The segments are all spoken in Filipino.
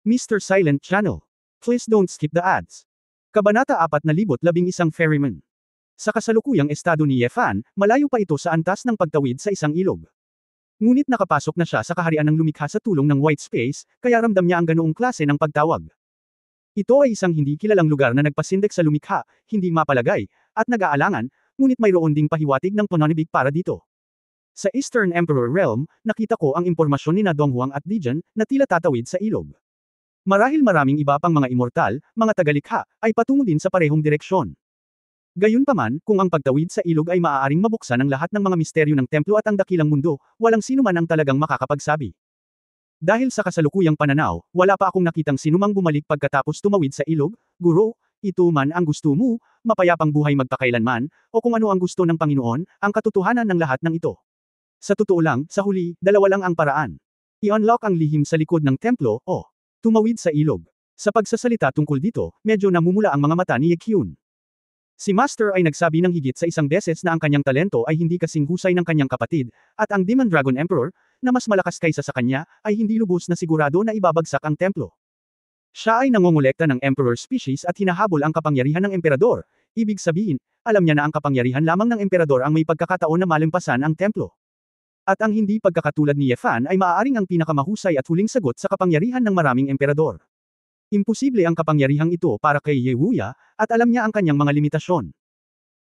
Mr. Silent Channel. Please don't skip the ads. Kabanata 4,011 Ferryman. Sa kasalukuyang estado ni Yefan, malayo pa ito sa antas ng pagtawid sa isang ilog. Ngunit nakapasok na siya sa kaharian ng lumikha sa tulong ng white space, kaya ramdam niya ang ganoong klase ng pagtawag. Ito ay isang hindi kilalang lugar na nagpasindak sa lumikha, hindi mapalagay, at nag-aalangan, ngunit mayroon ding pahiwatig ng pananibig para dito. Sa Eastern Emperor Realm, nakita ko ang impormasyon ni na Donghuang at Dijan na tila tatawid sa ilog. Marahil maraming iba pang mga immortal, mga tagalikha, ay patungo din sa parehong direksyon. Gayunpaman, kung ang pagtawid sa ilog ay maaaring mabuksan ang lahat ng mga misteryo ng templo at ang dakilang mundo, walang sino man ang talagang makakapagsabi. Dahil sa kasalukuyang pananaw, wala pa akong nakitang sinumang bumalik pagkatapos tumawid sa ilog, guro, ito man ang gusto mo, mapayapang buhay magpakailanman, o kung ano ang gusto ng Panginoon, ang katotohanan ng lahat ng ito. Sa totoo lang, sa huli, dalawa lang ang paraan. I-unlock ang lihim sa likod ng templo, o tumawid sa ilog. Sa pagsasalita tungkol dito, medyo namumula ang mga mata ni Ye Kyun. Si Master ay nagsabi ng higit sa isang beses na ang kanyang talento ay hindi kasing husay ng kanyang kapatid, at ang Demon Dragon Emperor, na mas malakas kaysa sa kanya, ay hindi lubos na sigurado na ibabagsak ang templo. Siya ay nangongolekta ng Emperor species at hinahabol ang kapangyarihan ng Emperador, ibig sabihin, alam niya na ang kapangyarihan lamang ng Emperador ang may pagkakataon na malimpasan ang templo. At ang hindi pagkakatulad ni Yefan ay maaaring ang pinakamahusay at huling sagot sa kapangyarihan ng maraming emperador. Imposible ang kapangyarihang ito para kay Ye Wuya, at alam niya ang kanyang mga limitasyon.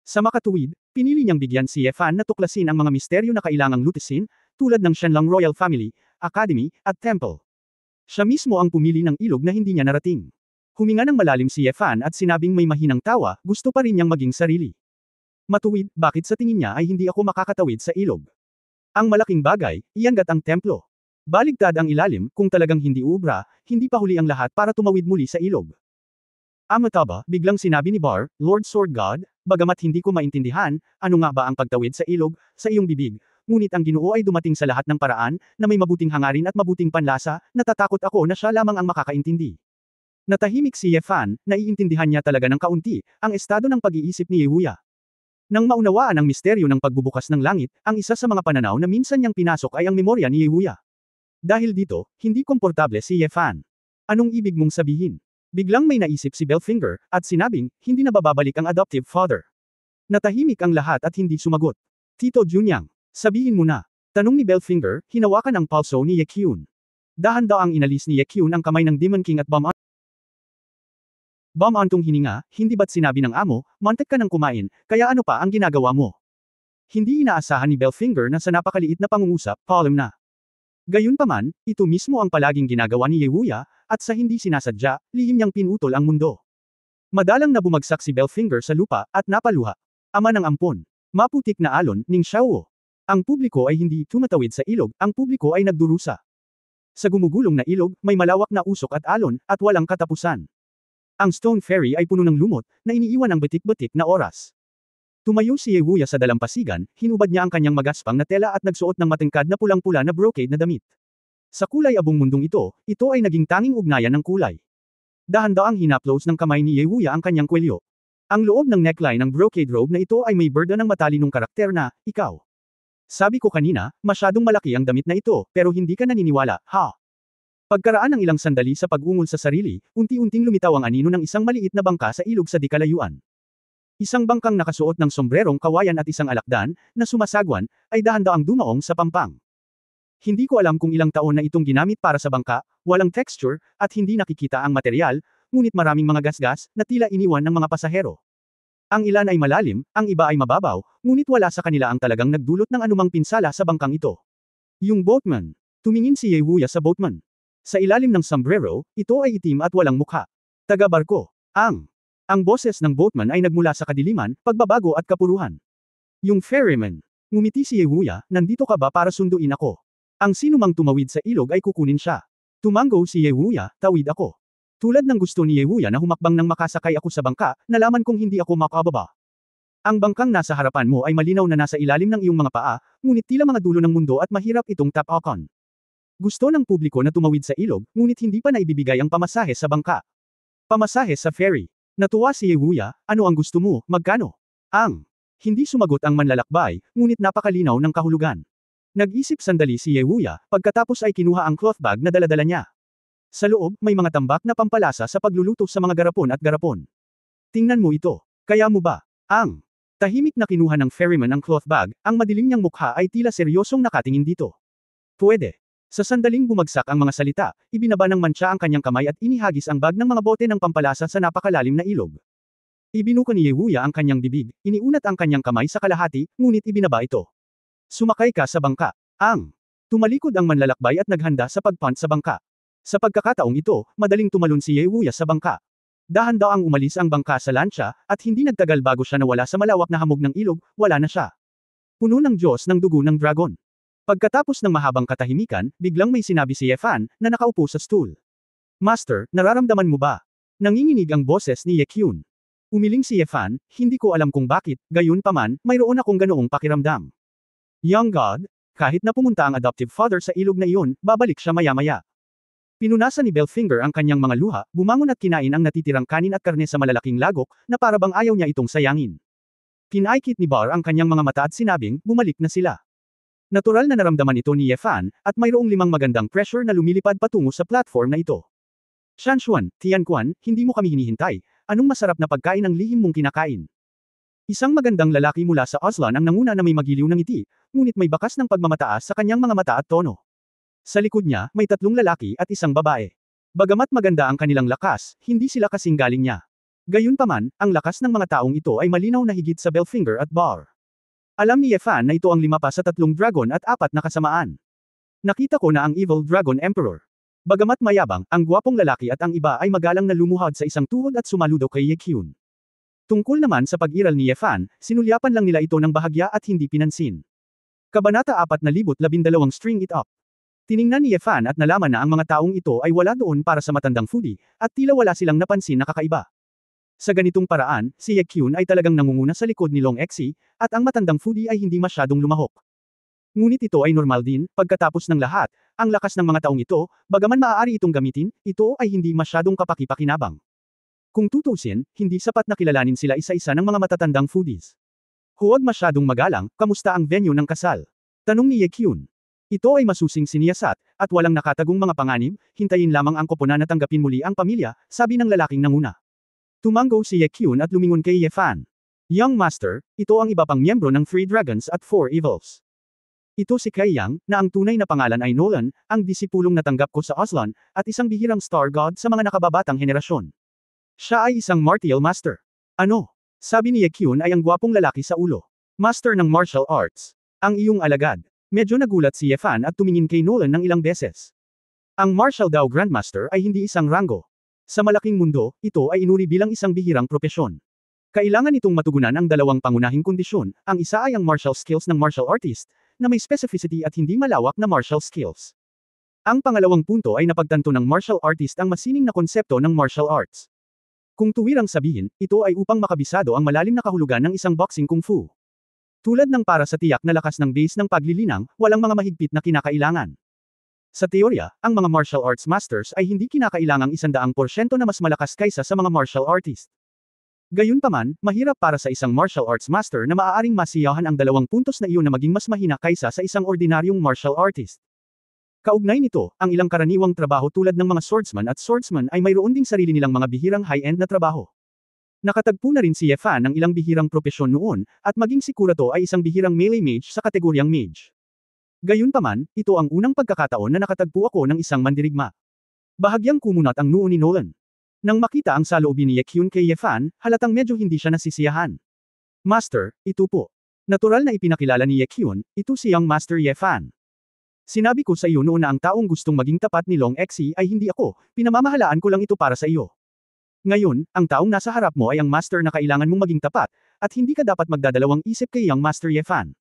Sa makatuwid, pinili niyang bigyan si Yefan na tuklasin ang mga misteryo na kailangang lutisin, tulad ng Shenlong Royal Family, Academy, at Temple. Siya mismo ang pumili ng ilog na hindi niya narating. Huminga ng malalim si Yefan at sinabing may mahinang tawa, gusto pa rin niyang maging sarili. Matuwid, bakit sa tingin niya ay hindi ako makakatawid sa ilog? Ang malaking bagay, iyangat ang templo. Baligtad ang ilalim, kung talagang hindi uubra, hindi pa huli ang lahat para tumawid muli sa ilog. Amataba, biglang sinabi ni Bar, Lord Sword God, bagamat hindi ko maintindihan, ano nga ba ang pagtawid sa ilog, sa iyong bibig, ngunit ang Ginoo ay dumating sa lahat ng paraan, na may mabuting hangarin at mabuting panlasa, natatakot ako na siya lamang ang makakaintindi. Natahimik si Yefan, naiintindihan niya talaga ng kaunti, ang estado ng pag-iisip ni Ye Wuya. Nang maunawaan ang misteryo ng pagbubukas ng langit, ang isa sa mga pananaw na minsan niyang pinasok ay ang memorya ni Ye Wuya. Dahil dito, hindi komportable si Yefan. Anong ibig mong sabihin? Biglang may naisip si Belfinger, at sinabing, hindi na bababalik ang adoptive father. Natahimik ang lahat at hindi sumagot. Tito Junyang, sabihin mo na. Tanong ni Belfinger, hinawakan ang pulso ni Ye Kyun. Dahan-daang inalis ni Ye Kyun ang kamay ng Demon King at Bam-antong hininga, hindi ba't sinabi ng amo, mantek ka ng kumain, kaya ano pa ang ginagawa mo? Hindi inaasahan ni Belfinger na sa napakaliit na pangungusap, palm na. Gayunpaman, ito mismo ang palaging ginagawa ni Ye Wuya, at sa hindi sinasadya, lihim niyang pinutol ang mundo. Madalang na bumagsak si Belfinger sa lupa, at napaluha. Ama ng ampon. Maputik na alon, Ning Xiaowo. Ang publiko ay hindi tumatawid sa ilog, ang publiko ay nagdurusa. Sa gumugulong na ilog, may malawak na usok at alon, at walang katapusan. Ang Stone Fairy ay puno ng lumot, na iniiwan ang batik-batik na oras. Tumayo si Ye Wuya sa dalampasigan, hinubad niya ang kanyang magaspang na tela at nagsuot ng matingkad na pulang-pula na brocade na damit. Sa kulay abong mundong ito ay naging tanging ugnayan ng kulay. Dahan-daang hinaplos ng kamay ni Ye Wuya ang kanyang kwelyo. Ang loob ng neckline ng brocade robe na ito ay may birda ng matalinong karakter na, ikaw. Sabi ko kanina, masyadong malaki ang damit na ito, pero hindi ka naniniwala, ha? Pagkaraan ng ilang sandali sa pag-ungol sa sarili, unti-unting lumitaw ang anino ng isang maliit na bangka sa ilog sa di-kalayuan. Isang bangkang nakasuot ng sombrerong kawayan at isang alakdan, na sumasagwan, ay dahan-daang dumaong sa pampang. Hindi ko alam kung ilang taon na itong ginamit para sa bangka, walang texture, at hindi nakikita ang material, ngunit maraming mga gasgas, na tila iniwan ng mga pasahero. Ang ilan ay malalim, ang iba ay mababaw, ngunit wala sa kanila ang talagang nagdulot ng anumang pinsala sa bangkang ito. Yung boatman. Tumingin si Ye Wuya sa boatman. Sa ilalim ng sombrero, ito ay itim at walang mukha. Taga-barko. Ang boses ng boatman ay nagmula sa kadiliman, pagbabago at kapuruhan. Yung ferryman. Ngumiti si Ye Wuya, nandito ka ba para sunduin ako? Ang sinumang tumawid sa ilog ay kukunin siya. Tumango si Ye Wuya, tawid ako. Tulad ng gusto ni Ye Wuya na humakbang nang makasakay ako sa bangka, nalaman kong hindi ako makababa. Ang bangkang nasa harapan mo ay malinaw na nasa ilalim ng iyong mga paa, ngunit tila mga dulo ng mundo at mahirap itong tap-akan. Gusto ng publiko na tumawid sa ilog, ngunit hindi pa naibibigay ang pamasahe sa bangka. Pamasahe sa ferry. Natuwa si Ye Wuya, ano ang gusto mo, magkano? Hindi sumagot ang manlalakbay, ngunit napakalinaw ng kahulugan. Nag-isip sandali si Ye Wuya, pagkatapos ay kinuha ang cloth bag na daladala niya. Sa loob, may mga tambak na pampalasa sa pagluluto sa mga garapon at garapon. Tingnan mo ito. Kaya mo ba? Ang tahimik na kinuha ng ferryman ang cloth bag, ang madilim niyang mukha ay tila seryosong nakatingin dito. Pwede. Sa sandaling bumagsak ang mga salita, ibinaba ng mantsa ang kanyang kamay at inihagis ang bag ng mga bote ng pampalasa sa napakalalim na ilog. Ibinuka ni Yewuya ang kanyang bibig, iniunat ang kanyang kamay sa kalahati, ngunit ibinaba ito. Sumakay ka sa bangka. Tumalikod ang manlalakbay at naghanda sa pagpunt sa bangka. Sa pagkakataong ito, madaling tumalon si Yewuya sa bangka. Dahan-daang umalis ang bangka sa lansya, at hindi nagtagal bago siya nawala sa malawak na hamog ng ilog, wala na siya. Puno ng Diyos ng dugo ng dragon. Pagkatapos ng mahabang katahimikan, biglang may sinabi si Yefan, na nakaupo sa stool. Master, nararamdaman mo ba? Nanginginig ang boses ni Yekyun. Umiling si Yefan, hindi ko alam kung bakit, gayon paman, mayroon akong ganoong pakiramdam. Young God, kahit na pumunta ang adoptive father sa ilog na iyon, babalik siya maya-maya. Pinunasan ni Belfinger ang kanyang mga luha, bumangon at kinain ang natitirang kanin at karne sa malalaking lagok, na parabang ayaw niya itong sayangin. Kinaikit ni Bar ang kanyang mga mata at sinabing, bumalik na sila. Natural na naramdaman ito ni Yefan, at mayroong 5 magandang pressure na lumilipad patungo sa platform na ito. Shanshuan, Tianquan, hindi mo kami hinihintay, anong masarap na pagkain ang lihim mong kinakain? Isang magandang lalaki mula sa Oslan ang nanguna na may magiliw ng ngiti, ngunit may bakas ng pagmamataas sa kanyang mga mata at tono. Sa likod niya, may 3 lalaki at 1 babae. Bagamat maganda ang kanilang lakas, hindi sila kasing galing niya. Gayunpaman, ang lakas ng mga taong ito ay malinaw na higit sa Belfinger at Bar. Alam ni Yefan na ito ang 5 pa sa 3 dragon at 4 na kasamaan. Nakita ko na ang Evil Dragon Emperor. Bagamat mayabang, ang gwapong lalaki at ang iba ay magalang na lumuhad sa isang tuhod at sumaludo kay Yekyun. Tungkol naman sa pag-iral ni Yefan, sinulyapan lang nila ito ng bahagya at hindi pinansin. Kabanata 412 String It Up. Tiningnan ni Yefan at nalaman na ang mga taong ito ay wala doon para sa matandang foodie, at tila wala silang napansin na kakaiba. Sa ganitong paraan, si Yekyun ay talagang nangunguna sa likod ni Long Exi, at ang matandang foodie ay hindi masyadong lumahok. Ngunit ito ay normal din, pagkatapos ng lahat, ang lakas ng mga taong ito, bagaman maaari itong gamitin, ito ay hindi masyadong kapaki-pakinabang. Kung tutusin, hindi sapat na kilalanin sila isa-isa ng mga matatandang foodies. Huwag masyadong magalang, kamusta ang venue ng kasal? Tanong ni Yekyun. Ito ay masusing siniyasat, at walang nakatagong mga panganib, hintayin lamang ang koponan na tanggapin muli ang pamilya, sabi ng lalaking nanguna. Tumango si Yekyun at lumingon kay Yefan. Young Master, ito ang iba pang miyembro ng 3 Dragons at 4 Evils. Ito si Kai Yang, na ang tunay na pangalan ay Nolan, ang disipulong natanggap ko sa Oslan, at isang bihirang Star God sa mga nakababatang henerasyon. Siya ay isang martial master. Ano? Sabi ni Yekyun ay ang gwapong lalaki sa ulo. Master ng martial arts. Ang iyong alagad. Medyo nagulat si Yefan at tumingin kay Nolan ng ilang beses. Ang martial daw grandmaster ay hindi isang ranggo. Sa malaking mundo, ito ay inuri bilang isang bihirang propesyon. Kailangan itong matugunan ang 2 pangunahing kondisyon, ang isa ay ang martial skills ng martial artist, na may specificity at hindi malawak na martial skills. Ang pangalawang punto ay napagtanto ng martial artist ang masining na konsepto ng martial arts. Kung tuwirang sabihin, ito ay upang makabisado ang malalim na kahulugan ng isang boxing kung fu. Tulad ng para sa tiyak na lakas ng base ng paglilinang, walang mga mahigpit na kinakailangan. Sa teorya, ang mga martial arts masters ay hindi kinakailangang 100% na mas malakas kaysa sa mga martial artist. Gayunpaman, mahirap para sa isang martial arts master na maaaring masiyahan ang 2 puntos na iyon na maging mas mahina kaysa sa isang ordinaryong martial artist. Kaugnay nito, ang ilang karaniwang trabaho tulad ng mga swordsman at swordsman ay mayroon ding sarili nilang mga bihirang high-end na trabaho. Nakatagpo na rin si Yefan ng ilang bihirang propesyon noon, at maging si Kurato ay isang bihirang melee mage sa kategoryang mage. Gayunpaman, ito ang unang pagkakataon na nakatagpo ako ng isang mandirigma. Bahagyang kumunat ang noo ni Nolan. Nang makita ang saloobin ni Yekyun kay Yefan, halatang medyo hindi siya nasisiyahan. Master, ito po. Natural na ipinakilala ni Yekyun, ito si Young Master Yefan. Sinabi ko sa iyo noon na ang taong gustong maging tapat ni Long Exi ay hindi ako, pinamamahalaan ko lang ito para sa iyo. Ngayon, ang taong nasa harap mo ay ang master na kailangan mong maging tapat, at hindi ka dapat magdadalawang isip kay Young Master Yefan.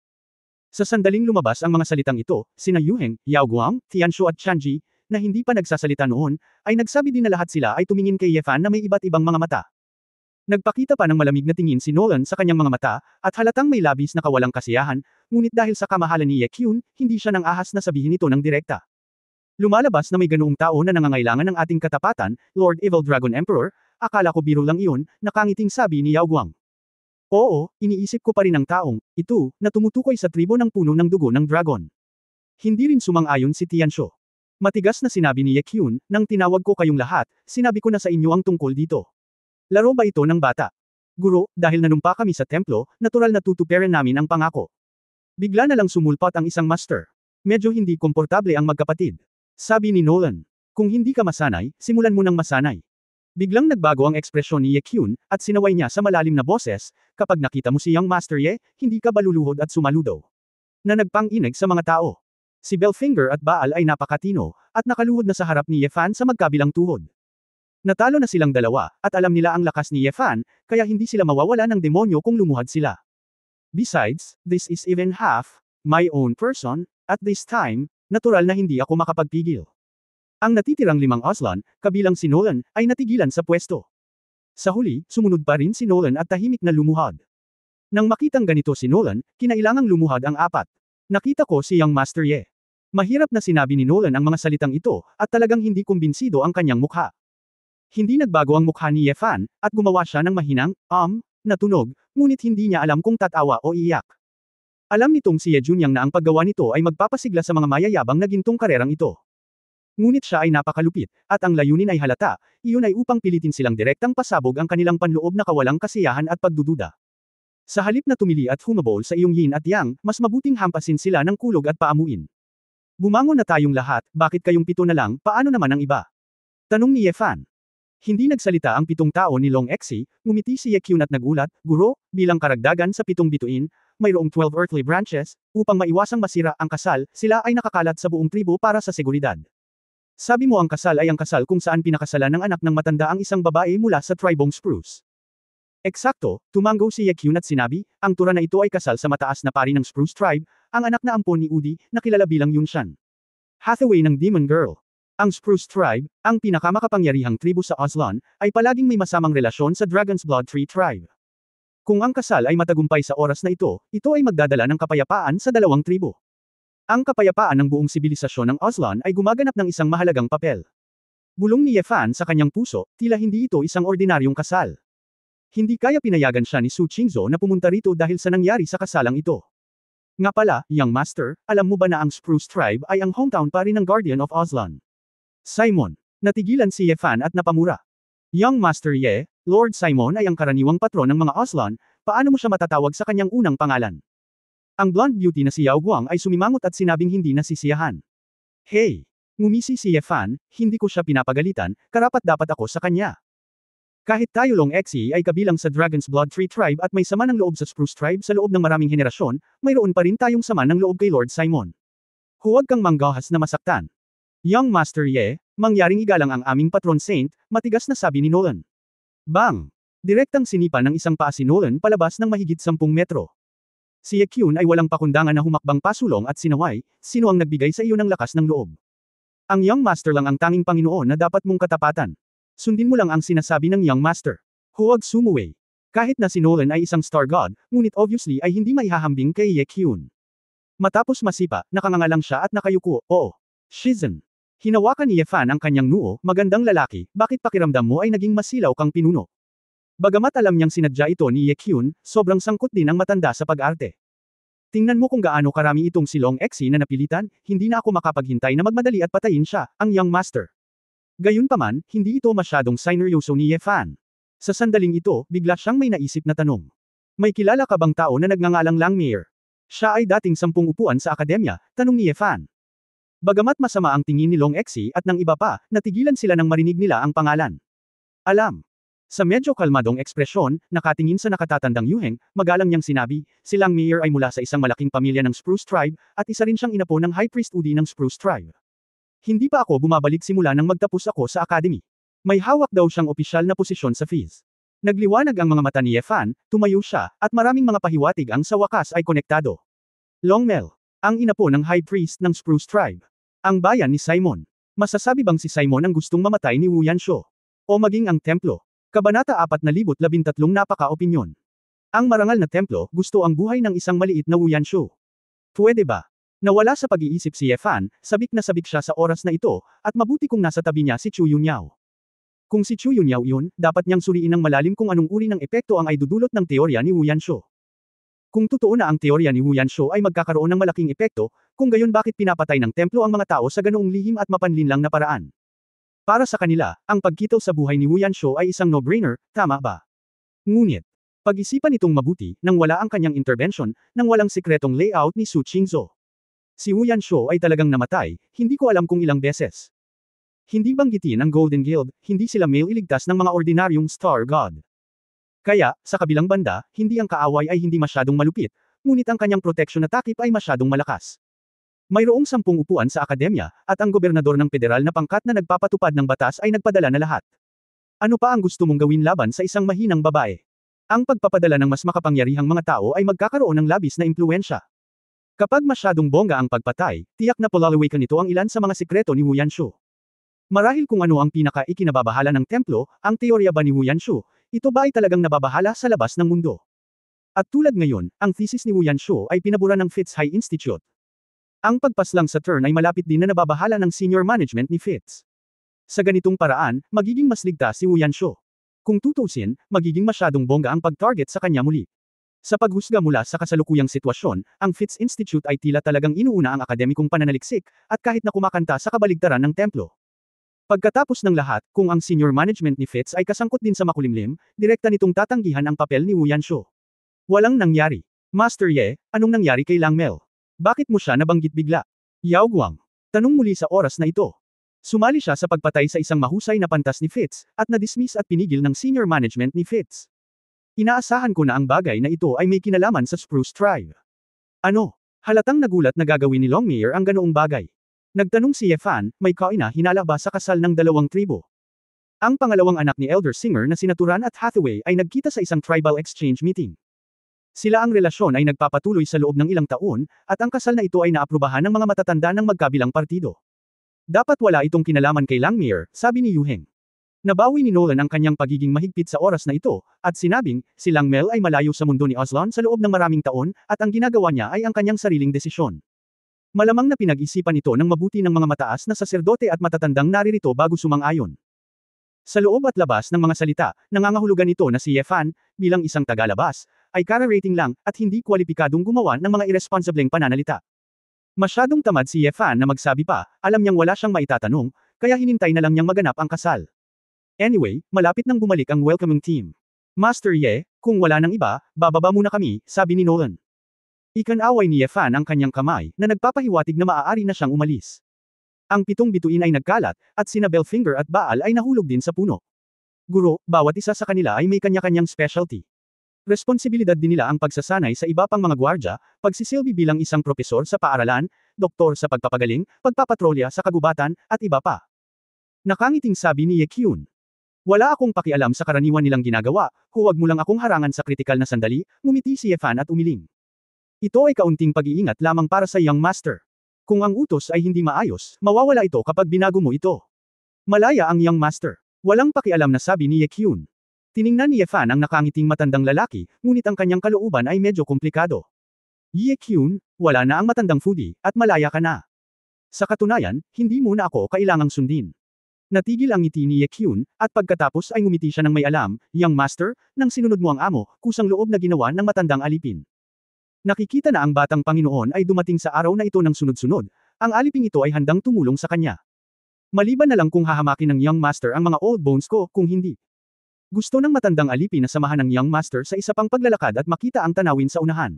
Sa sandaling lumabas ang mga salitang ito, sina Yuheng, Yao Guang, Tianshu at Chanji, na hindi pa nagsasalita noon, ay nagsabi din na lahat sila ay tumingin kay Yefan na may iba't ibang mga mata. Nagpakita pa ng malamig na tingin si Nolan sa kanyang mga mata, at halatang may labis na kawalang kasiyahan, ngunit dahil sa kamahalan ni Yekyun, hindi siya nang ahas na sabihin ito ng direkta. Lumalabas na may ganoong tao na nangangailangan ng ating katapatan, Lord Evil Dragon Emperor, akala ko biro lang iyon, nakangiting sabi ni Yao Guang. Oo, iniisip ko pa rin ang taong, ito, na tumutukoy sa tribo ng puno ng dugo ng dragon. Hindi rin sumang-ayon si Tianshu. Matigas na sinabi ni Ye Kyun, nang tinawag ko kayong lahat, sinabi ko na sa inyo ang tungkol dito. Laro ba ito ng bata? Guro, dahil nanumpa kami sa templo, natural na tutuperin namin ang pangako. Bigla na lang sumulpat ang isang master. Medyo hindi komportable ang magkapatid. Sabi ni Nolan. Kung hindi ka masanay, simulan mo ng masanay. Biglang nagbago ang ekspresyon ni Ye Kyun, at sinaway niya sa malalim na boses, kapag nakita mo si Young Master Ye, hindi ka baluluhod at sumaludo. Na nagpang-inig sa mga tao. Si Belfinger at Baal ay napakatino, at nakaluhod na sa harap ni Ye Fan sa magkabilang tuhod. Natalo na silang dalawa, at alam nila ang lakas ni Ye Fan, kaya hindi sila mawawala ng demonyo kung lumuhad sila. Besides, this is even half, my own person, at this time, natural na hindi ako makapagpigil. Ang natitirang 5 Aslan, kabilang si Nolan, ay natigilan sa pwesto. Sa huli, sumunod pa rin si Nolan at tahimik na lumuhad. Nang makitang ganito si Nolan, kinailangang lumuhad ang 4. Nakita ko si Young Master Ye. Mahirap na sinabi ni Nolan ang mga salitang ito, at talagang hindi kumbinsido ang kanyang mukha. Hindi nagbago ang mukha ni Ye Fan, at gumawa siya ng mahinang, na tunog, ngunit hindi niya alam kung tatawa o iiyak. Alam nitong si Ye Junyang na ang paggawa nito ay magpapasigla sa mga mayayabang na gintong karerang ito. Ngunit siya ay napakalupit, at ang layunin ay halata, iyon ay upang pilitin silang direktang pasabog ang kanilang panloob na kawalang kasiyahan at pagdududa. Sa halip na tumili at humabol sa iyong yin at yang, mas mabuting hampasin sila ng kulog at paamuin. Bumangon na tayong lahat, bakit kayong 7 na lang, paano naman ang iba? Tanong ni Ye Fan. Hindi nagsalita ang 7 tao ni Long Exi, ngumiti si Ye Kyun at nagulat, guro, bilang karagdagan sa 7 bituin, mayroong 12 earthly branches, upang maiwasang masira ang kasal, sila ay nakakalat sa buong tribo para sa seguridad. Sabi mo ang kasal ay ang kasal kung saan pinakasalan ng anak ng matanda ang isang babae mula sa tribong Spruce. Eksakto, tumango si Ye Kyun at sinabi, ang tura na ito ay kasal sa mataas na pari ng Spruce tribe, ang anak na ampon ni Udi, na kilala bilang Yunshan Hathaway ng Demon Girl. Ang Spruce Tribe, ang pinakamakapangyarihang tribo sa Aslan, ay palaging may masamang relasyon sa Dragon's Blood Tree Tribe. Kung ang kasal ay matagumpay sa oras na ito ay magdadala ng kapayapaan sa dalawang tribo. Ang kapayapaan ng buong sibilisasyon ng Aslan ay gumaganap ng isang mahalagang papel. Bulong ni Ye Fan sa kanyang puso, tila hindi ito isang ordinaryong kasal. Hindi kaya pinayagan siya ni Su Qingzhou na pumunta rito dahil sa nangyari sa kasalang ito. Nga pala, Young Master, alam mo ba na ang Spruce Tribe ay ang hometown pa rin ng Guardian of Aslan? Simon. Natigilan si Ye Fan at napamura. Young Master Ye, Lord Simon ay ang karaniwang patron ng mga Aslan, paano mo siya matatawag sa kanyang unang pangalan? Ang blonde beauty na si Yao Guang ay sumimangot at sinabing hindi nasisiyahan. Hey! Ngumisi si Ye Fan, hindi ko siya pinapagalitan, karapat-dapat ako sa kanya. Kahit tayo Long Exi ay kabilang sa Dragon's Blood Tree Tribe at may sama ng loob sa Spruce Tribe sa loob ng maraming henerasyon, mayroon pa rin tayong sama ng loob kay Lord Simon. Huwag kang manggahas na masaktan. Young Master Ye, mangyaring igalang ang aming patron saint, matigas na sabi ni Nolan. Bang! Direktang sinipa ng isang paa si Nolan palabas ng mahigit 10 metro. Si Ye Kyun ay walang pakundangan na humakbang pasulong at sinaway, sino ang nagbigay sa iyo ng lakas ng loob? Ang Young Master lang ang tanging Panginoon na dapat mong katapatan. Sundin mo lang ang sinasabi ng Young Master. Huwag sumuway. Kahit na si Nolan ay isang star god, ngunit obviously ay hindi maihahambing kay Ye Kyun. Matapos masipa, nakangangalang siya at nakayuko, oo. Shizen. Hinawakan ni Ye Fan ang kanyang noo, magandang lalaki, bakit pakiramdam mo ay naging masilaw kang pinuno? Bagamat alam niyang sinadya ito ni Ye Kyun, sobrang sangkot din ang matanda sa pag-arte. Tingnan mo kung gaano karami itong si Long Exi na napilitan, hindi na ako makapaghintay na magmadali at patayin siya, ang Young Master. Gayunpaman, hindi ito masyadong sineryoso ni Ye Fan. Sa sandaling ito, bigla siyang may naisip na tanong. May kilala ka bang tao na nagngangalang Langmayer? Siya ay dating 10 upuan sa akademya, tanong ni Ye Fan. Bagamat masama ang tingin ni Long Exi at ng iba pa, natigilan sila nang marinig nila ang pangalan. Alam. Sa medyo kalmadong ekspresyon, nakatingin sa nakatatandang Yuheng, magalang niyang sinabi, si Langmayer ay mula sa isang malaking pamilya ng Spruce Tribe, at isa rin siyang inapo ng High Priest Udi ng Spruce Tribe. Hindi pa ako bumabalik simula nang magtapos ako sa academy. May hawak daw siyang opisyal na posisyon sa FIZ. Nagliwanag ang mga mata ni Ye Fan, tumayo siya, at maraming mga pahiwatig ang sa wakas ay konektado. Longmel. Ang inapo ng High Priest ng Spruce Tribe. Ang bayan ni Simon. Masasabi bang si Simon ang gustong mamatay ni Wu Yanshuo? O maging ang templo? Kabanata 4013 napaka-opinyon. Ang marangal na templo, gusto ang buhay ng isang maliit na Wu Yanshuo. Pwede ba? Nawala sa pag-iisip si Ye Fan, sabik na sabik siya sa oras na ito, at mabuti kung nasa tabi niya si Chu Yunyao. Kung si Chu Yunyao yun, dapat niyang suriin ng malalim kung anong uri ng epekto ang ay dudulot ng teorya ni Wu Yanshuo. Kung totoo na ang teorya ni Wu Yanshuo ay magkakaroon ng malaking epekto, Kung gayon bakit pinapatay ng templo ang mga tao sa ganoong lihim at mapanlinlang na paraan? Para sa kanila, ang pagkitaw sa buhay ni Wu Yanshuo ay isang no-brainer, tama ba? Ngunit, pag-isipan itong mabuti, nang wala ang kanyang intervention, nang walang sikretong layout ni Su Qingzhou. Si Wu Yanshuo ay talagang namatay, hindi ko alam kung ilang beses. Hindi banggitin ang Golden Guild, hindi sila male iligtas ng mga ordinaryong Star God. Kaya, sa kabilang banda, hindi ang kaaway ay hindi masyadong malupit, ngunit ang kanyang protection na takip ay masyadong malakas. Mayroong 10 upuan sa akademya, at ang gobernador ng federal na pangkat na nagpapatupad ng batas ay nagpadala na lahat. Ano pa ang gusto mong gawin laban sa isang mahinang babae? Ang pagpapadala ng mas makapangyarihang mga tao ay magkakaroon ng labis na impluwensya. Kapag masyadong bongga ang pagpatay, tiyak na polalawakan nito ang ilan sa mga sikreto ni Wu Yanshuo. Marahil kung ano ang pinaka-ikinababahala ng templo, ang teorya ba ni Wu Yanshuo, ito ba ay talagang nababahala sa labas ng mundo? At tulad ngayon, ang thesis ni Wu Yanshuo ay pinabura ng Fitz High Institute. Ang pagpaslang sa turn ay malapit din na nababahala ng senior management ni Fitz. Sa ganitong paraan, magiging mas ligtas si Wu Yanshuo. Kung tutusin, magiging masyadong bongga ang pag-target sa kanya muli. Sa paghusga mula sa kasalukuyang sitwasyon, ang Fitz Institute ay tila talagang inuuna ang akademikong pananaliksik, at kahit na kumakanta sa kabaligtaran ng templo. Pagkatapos ng lahat, kung ang senior management ni Fitz ay kasangkot din sa makulimlim, direkta nitong tatanggihan ang papel ni Wu Yanshuo. Walang nangyari. Master Ye, anong nangyari kay Lang Mel? Bakit mo siya nabanggit bigla? Yao Guang. Tanong muli sa oras na ito. Sumali siya sa pagpatay sa isang mahusay na pantas ni Fitz, at na-dismiss at pinigil ng senior management ni Fitz. Inaasahan ko na ang bagay na ito ay may kinalaman sa Spruce Tribe. Ano? Halatang nagulat na gagawin ni Longmire ang ganoong bagay. Nagtanong si Ye Fan, may kaina hinala ba sa kasal ng dalawang tribo? Ang pangalawang anak ni Elder Singer na sina Turan at Hathaway ay nagkita sa isang tribal exchange meeting. Sila ang relasyon ay nagpapatuloy sa loob ng ilang taon, at ang kasal na ito ay naaprubahan ng mga matatanda ng magkabilang partido. Dapat wala itong kinalaman kay Langmire, sabi ni Yu Heng. Nabawi ni Nolan ang kanyang pagiging mahigpit sa oras na ito, at sinabing, si Langmel ay malayo sa mundo ni Oslan sa loob ng maraming taon, at ang ginagawa niya ay ang kanyang sariling desisyon. Malamang na pinag-isipan ito ng mabuti ng mga mataas na saserdote at matatandang naririto bago sumang-ayon. Sa loob at labas ng mga salita, nangangahulugan ito na si Ye Fan, bilang isang tagalabas, ay kara-rating lang, at hindi kwalipikadong gumawa ng mga irresponsibleng pananalita. Masyadong tamad si Ye Fan na magsabi pa, alam niyang wala siyang maitatanong, kaya hinintay na lang niyang maganap ang kasal. Anyway, malapit nang bumalik ang welcoming team. Master Ye, kung wala nang iba, bababa muna kami, sabi ni Nolan. Ikanaway ni Ye Fan ang kanyang kamay, na nagpapahiwatig na maaari na siyang umalis. Ang 7 bituin ay nagkalat, at sina Belfinger at Baal ay nahulog din sa puno. Guro, bawat isa sa kanila ay may kanya-kanyang specialty. Responsibilidad din nila ang pagsasanay sa iba pang mga gwardya, pagsisilbi bilang isang propesor sa paaralan, doktor sa pagpapagaling, pagpapatrolya sa kagubatan, at iba pa. Nakangiting sabi ni Ye Kyun. Wala akong pakialam sa karaniwan nilang ginagawa, huwag mo lang akong harangan sa kritikal na sandali, ngumiti si Ye Fan at umiling. Ito ay kaunting pag-iingat lamang para sa young master. Kung ang utos ay hindi maayos, mawawala ito kapag binago mo ito. Malaya ang young master. Walang pakialam na sabi ni Ye Kyun. Tiningnan ni Ye Fan ang nakangiting matandang lalaki, ngunit ang kanyang kalooban ay medyo komplikado. Ye Kyun, wala na ang matandang foodie, at malaya ka na. Sa katunayan, hindi mo na ako kailangang sundin. Natigil ang ngiti ni Ye Kyun, at pagkatapos ay ngumiti siya ng may alam, young master, nang sinunod mo ang amo, kusang loob na ginawa ng matandang alipin. Nakikita na ang batang Panginoon ay dumating sa araw na ito ng sunod-sunod, ang aliping ito ay handang tumulong sa kanya. Maliban na lang kung hahamakin ng young master ang mga old bones ko, kung hindi. Gusto ng matandang alipin na samahan ng young master sa isa pang paglalakad at makita ang tanawin sa unahan.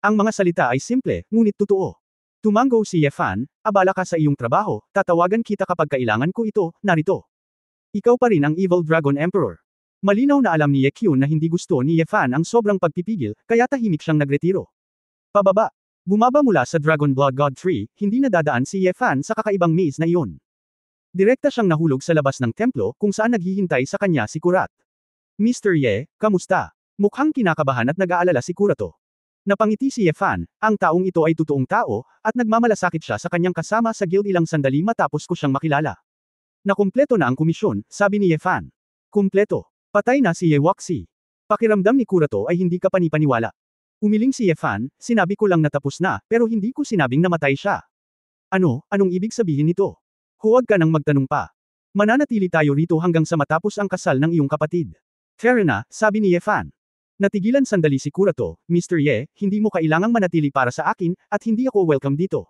Ang mga salita ay simple, ngunit totoo. Tumango si Ye Fan, abala ka sa iyong trabaho, tatawagan kita kapag kailangan ko ito, narito. Ikaw pa rin ang Evil Dragon Emperor. Malinaw na alam ni Ye Kyun na hindi gusto ni Ye Fan ang sobrang pagpipigil, kaya tahimik siyang nagretiro. Pababa. Bumaba mula sa Dragon Blood God Tree, hindi nadadaan si Ye Fan sa kakaibang maze na iyon. Direkta siyang nahulog sa labas ng templo kung saan naghihintay sa kanya si Kurat. Mr. Ye, kamusta? Mukhang kinakabahan at nag-aalala si Kurato. Napangiti si Ye Fan, ang taong ito ay totoong tao, at nagmamalasakit siya sa kanyang kasama sa guild ilang sandali matapos ko siyang makilala. Nakumpleto na ang komisyon, sabi ni Ye Fan. Kumpleto. Patay na si Ye Waxi. Pakiramdam ni Kurato ay hindi ka panipaniwala. Umiling si Ye Fan, sinabi ko lang natapos na, pero hindi ko sinabing namatay siya. Anong ibig sabihin nito? Huwag ka nang magtanong pa. Mananatili tayo rito hanggang sa matapos ang kasal ng iyong kapatid. Fair na, sabi ni Ye Fan. Natigilan sandali si Kurato, Mr. Ye, hindi mo kailangang manatili para sa akin, at hindi ako welcome dito.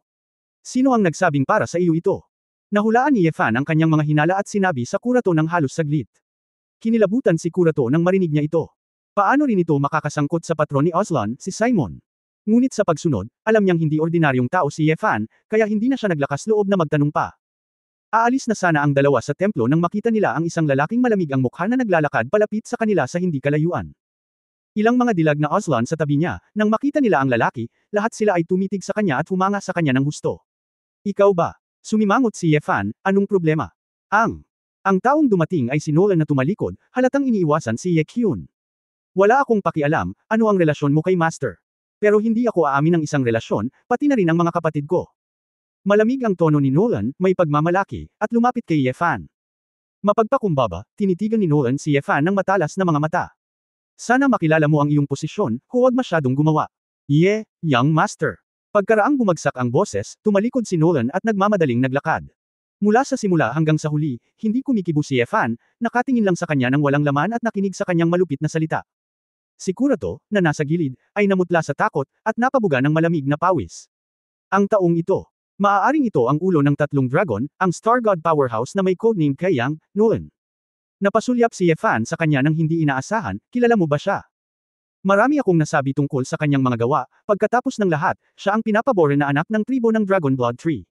Sino ang nagsabing para sa iyo ito? Nahulaan ni Yefan ang kanyang mga hinala at sinabi sa Kurato ng halos saglit. Kinilabutan si Kurato nang marinig niya ito. Paano rin ito makakasangkot sa patron ni Aslan, si Simon? Ngunit sa pagsunod, alam niyang hindi ordinaryong tao si Yefan, kaya hindi na siya naglakas loob na magtanong pa. Aalis na sana ang dalawa sa templo nang makita nila ang isang lalaking malamig ang mukha na naglalakad palapit sa kanila sa hindi kalayuan. Ilang mga dilag na Aslan sa tabi niya, nang makita nila ang lalaki, lahat sila ay tumitig sa kanya at humanga sa kanya ng husto. Ikaw ba? Sumimangot si Yefan, anong problema? Ang taong dumating ay si Nolan na tumalikod, halatang iniiwasan si Ye Kyun. Wala akong pakialam, ano ang relasyon mo kay Master? Pero hindi ako aamin ng isang relasyon, pati na rin ang mga kapatid ko. Malamig ang tono ni Nolan, may pagmamalaki, at lumapit kay Yefan. Mapagpakumbaba, tinitigan ni Nolan si Yefan ng matalas na mga mata. Sana makilala mo ang iyong posisyon, huwag masyadong gumawa. Young Master. Pagkaraang bumagsak ang boses, tumalikod si Nolan at nagmamadaling naglakad. Mula sa simula hanggang sa huli, hindi kumikibo si Yefan, nakatingin lang sa kanya ng walang laman at nakinig sa kanyang malupit na salita. Si Kurato, na nasa gilid, ay namutla sa takot, at napabuga ng malamig na pawis. Ang taong ito. Maaaring ito ang ulo ng tatlong dragon, ang Star God Powerhouse na may codename kay Yang, Nolan. Napasulyap si Yefan sa kanya nang hindi inaasahan, kilala mo ba siya? Marami akong nasabi tungkol sa kanyang mga gawa, pagkatapos ng lahat, siya ang pinapabore na anak ng tribo ng Dragon Blood Tree.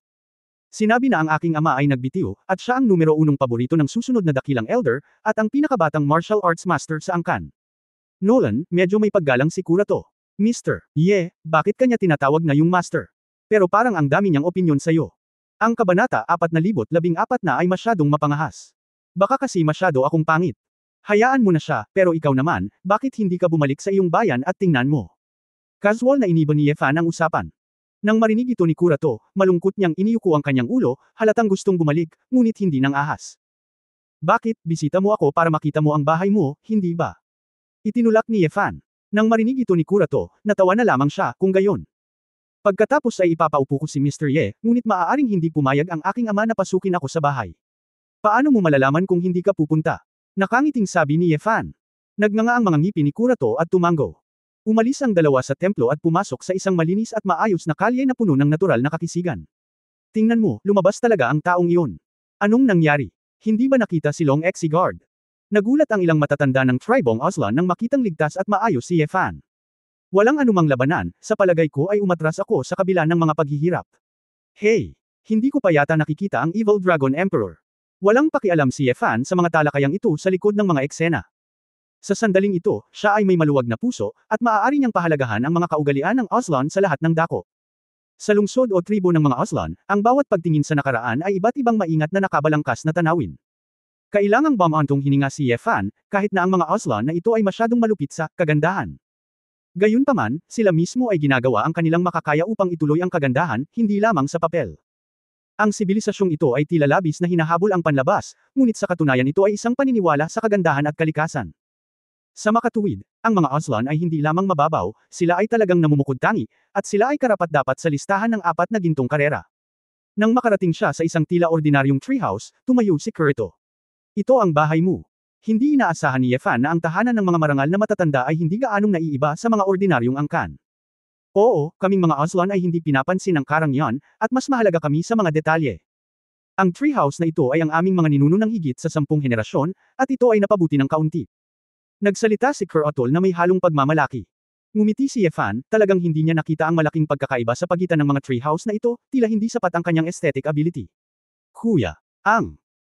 Sinabi na ang aking ama ay nagbitiw, at siya ang numero unong paborito ng susunod na dakilang elder, at ang pinakabatang martial arts master sa angkan. Nolan, medyo may paggalang si Kurato. Mr. Bakit kanya tinatawag na yung master? Pero parang ang dami niyang opinyon sa'yo. Ang kabanata 4014 na ay masyadong mapangahas. Baka kasi masyado akong pangit. Hayaan mo na siya, pero ikaw naman, bakit hindi ka bumalik sa iyong bayan at tingnan mo? Casual na iniba ni Yefan ang usapan. Nang marinig ito ni Kurato, malungkot niyang iniyuko ang kanyang ulo, halatang gustong bumalik, ngunit hindi nang ahas. Bakit, bisita mo ako para makita mo ang bahay mo, hindi ba? Itinulak ni Yefan. Nang marinig ito ni Kurato, natawa na lamang siya, kung gayon. Pagkatapos ay ipapaupo ko si Mr. Ye, ngunit maaaring hindi pumayag ang aking ama na pasukin ako sa bahay. Paano mo malalaman kung hindi ka pupunta? Nakangiting sabi ni Yefan. Nagnganga ang mga ngipin ni Kurato at tumango. Umalis ang dalawa sa templo at pumasok sa isang malinis at maayos na kalye na puno ng natural na kakisigan. Tingnan mo, lumabas talaga ang taong iyon. Anong nangyari? Hindi ba nakita si Long Exi Guard? Nagulat ang ilang matatanda ng tribong Aslan nang makitang ligtas at maayos si Yefan. Walang anumang labanan, sa palagay ko ay umatras ako sa kabila ng mga paghihirap. Hey! Hindi ko pa yata nakikita ang Evil Dragon Emperor. Walang pakialam si Yefan sa mga talakayang ito sa likod ng mga eksena. Sa sandaling ito, siya ay may maluwag na puso, at maaari niyang pahalagahan ang mga kaugalian ng Aslan sa lahat ng dako. Sa lungsod o tribo ng mga Aslan, ang bawat pagtingin sa nakaraan ay iba't ibang maingat na nakabalangkas na tanawin. Kailangang bamantong hininga si Yefan, kahit na ang mga Aslan na ito ay masyadong malupit sa kagandahan. Gayunpaman, sila mismo ay ginagawa ang kanilang makakaya upang ituloy ang kagandahan, hindi lamang sa papel. Ang sibilisasyong ito ay tila labis na hinahabol ang panlabas, ngunit sa katunayan ito ay isang paniniwala sa kagandahan at kalikasan. Sa makatuwid, ang mga Aslan ay hindi lamang mababaw, sila ay talagang namumukod-tangi, at sila ay karapat-dapat sa listahan ng 4 na gintong karera. Nang makarating siya sa isang tila ordinaryong treehouse, tumayo si Kurato. Ito ang bahay mo. Hindi inaasahan ni Yefan na ang tahanan ng mga marangal na matatanda ay hindi gaanong naiiba sa mga ordinaryong angkan. Oo, kaming mga Aslan ay hindi pinapansin ng karangyaan, at mas mahalaga kami sa mga detalye. Ang treehouse na ito ay ang aming mga ninuno ng higit sa 10 henerasyon, at ito ay napabuti ng kaunti. Nagsalita si Kurato na may halong pagmamalaki. Ngumiti si Yefan, talagang hindi niya nakita ang malaking pagkakaiba sa pagitan ng mga treehouse na ito, tila hindi sapat ang kanyang aesthetic ability. Kuya,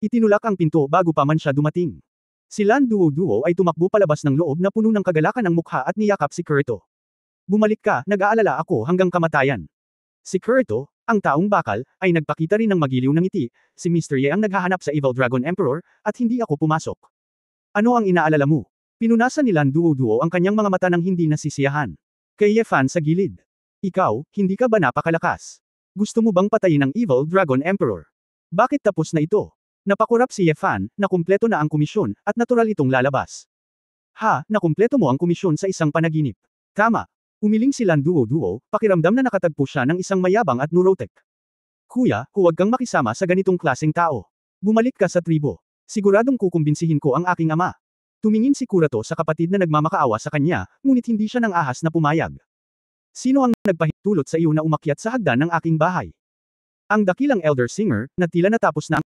itinulak ang pinto bago pa man siya dumating. Si Lan Duo-Duo ay tumakbo palabas ng loob na puno ng kagalakan ng mukha at niyakap si Kurato. Bumalik ka, nag-aalala ako hanggang kamatayan. Si Kurato, ang taong bakal, ay nagpakita rin ng magiliw na ngiti, si Mr. Ye ang naghahanap sa Evil Dragon Emperor, at hindi ako pumasok. Ano ang inaalala mo? Pinunasan ni Lan Duo-Duo ang kanyang mga mata ng hindi nasisiyahan. Kay Yefan sa gilid. Ikaw, hindi ka ba napakalakas? Gusto mo bang patayin ang Evil Dragon Emperor? Bakit tapos na ito? Napakurap si Yefan, na kumpleto na ang komisyon, at natural itong lalabas. Nakumpleto mo ang komisyon sa isang panaginip. Tama. Umiling si Lan Duo-Duo, pakiramdam na nakatagpo siya ng isang mayabang at neurotic. Kuya, huwag kang makisama sa ganitong klaseng tao. Bumalik ka sa tribo. Siguradong kukumbinsihin ko ang aking ama. Tumingin si Kurato sa kapatid na nagmamakaawa sa kanya, ngunit hindi siya nang ahas na pumayag. Sino ang nagpahintulot sa iyo na umakyat sa hagdan ng aking bahay? Ang dakilang elder singer, na tila natapos na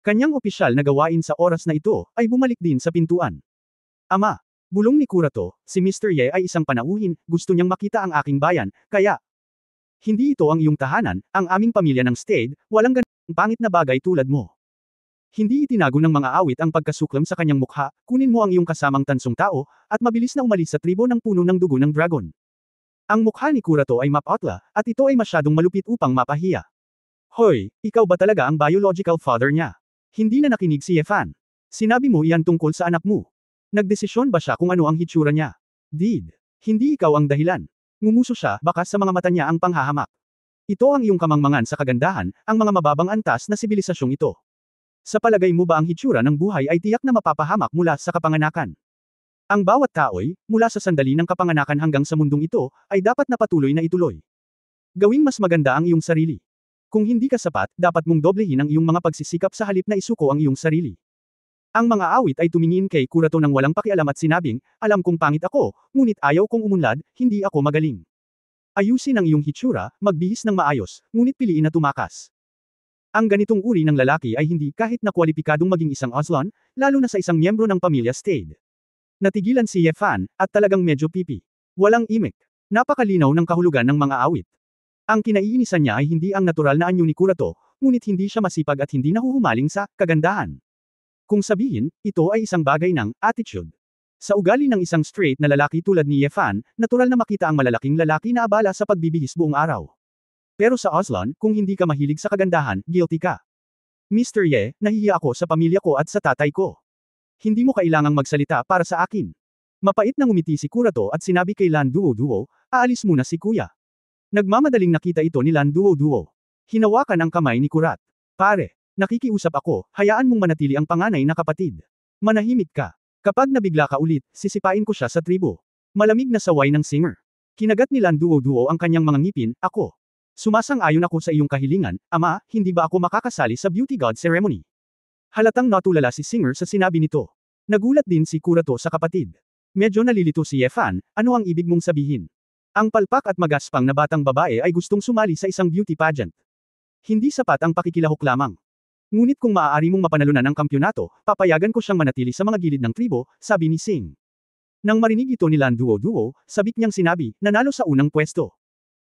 kanyang opisyal na gawain sa oras na ito, ay bumalik din sa pintuan. Ama, bulong ni Kurato, si Mr. Ye ay isang panauhin, gusto niyang makita ang aking bayan, kaya hindi ito ang iyong tahanan, ang aming pamilya ng Stade, walang ganang pangit na bagay tulad mo. Hindi itinago ng mga awit ang pagkasuklam sa kanyang mukha, kunin mo ang iyong kasamang tansong tao, at mabilis na umalis sa tribo ng puno ng dugo ng dragon. Ang mukha ni Kurato ay mapotla, at ito ay masyadong malupit upang mapahiya. Hoy, ikaw ba talaga ang biological father niya? Hindi na nakinig si Yefan. Sinabi mo iyan tungkol sa anak mo. Nagdesisyon ba siya kung ano ang hitsura niya? Did. Hindi ikaw ang dahilan. Ngumuso siya, baka sa mga mata niya ang panghahamak. Ito ang iyong kamangmangan sa kagandahan, ang mga mababang antas na sibilisasyong ito. Sa palagay mo ba ang hitsura ng buhay ay tiyak na mapapahamak mula sa kapanganakan? Ang bawat tao'y, mula sa sandali ng kapanganakan hanggang sa mundong ito, ay dapat na patuloy na ituloy. Gawing mas maganda ang iyong sarili. Kung hindi ka sapat, dapat mong doblehin ang iyong mga pagsisikap sa halip na isuko ang iyong sarili. Ang mga awit ay tumingin kay Kurato ng walang pakialam at sinabing, alam kong pangit ako, ngunit ayaw kong umunlad, hindi ako magaling. Ayusin ang iyong hitsura, magbihis ng maayos, ngunit piliin na tumakas. Ang ganitong uri ng lalaki ay hindi kahit na kwalipikadong maging isang Oslon, lalo na sa isang miyembro ng pamilya Stade. Natigilan si Yefan, at talagang medyo pipi. Walang imik. Napakalinaw ng kahulugan ng mga awit. Ang kinaiinisan niya ay hindi ang natural na anyo ni Kurato, ngunit hindi siya masipag at hindi nahuhumaling sa kagandahan. Kung sabihin, ito ay isang bagay ng attitude. Sa ugali ng isang straight na lalaki tulad ni Yefan, natural na makita ang malalaking lalaki na abala sa pagbibihis buong araw. Pero sa Oslon, kung hindi ka mahilig sa kagandahan, guilty ka. Mr. Ye, nahihiya ako sa pamilya ko at sa tatay ko. Hindi mo kailangang magsalita para sa akin. Mapait na ngumiti si Kurato at sinabi kay Lan Duo, aalis muna si kuya. Nagmamadaling nakita ito ni Lan Duo. Hinawakan ang kamay ni Kurat. Pare, nakikiusap ako, hayaan mong manatili ang panganay na kapatid. Manahimik ka. Kapag nabigla ka ulit, sisipain ko siya sa tribo. Malamig na saway ng singer. Kinagat ni Lan Duo ang kanyang mga ngipin, ako. Sumasang-ayon ako sa iyong kahilingan, ama, hindi ba ako makakasali sa Beauty God Ceremony? Halatang natulala si Singer sa sinabi nito. Nagulat din si Kurato sa kapatid. Medyo nalilito si Yefan, ano ang ibig mong sabihin? Ang palpak at magaspang na batang babae ay gustong sumali sa isang beauty pageant. Hindi sapat ang pakikilahok lamang. Ngunit kung maaari mong mapanalunan ang kampyonato, papayagan ko siyang manatili sa mga gilid ng tribo, sabi ni Sing. Nang marinig ito ni Lan Duo, sabik niyang sinabi, nanalo sa unang pwesto.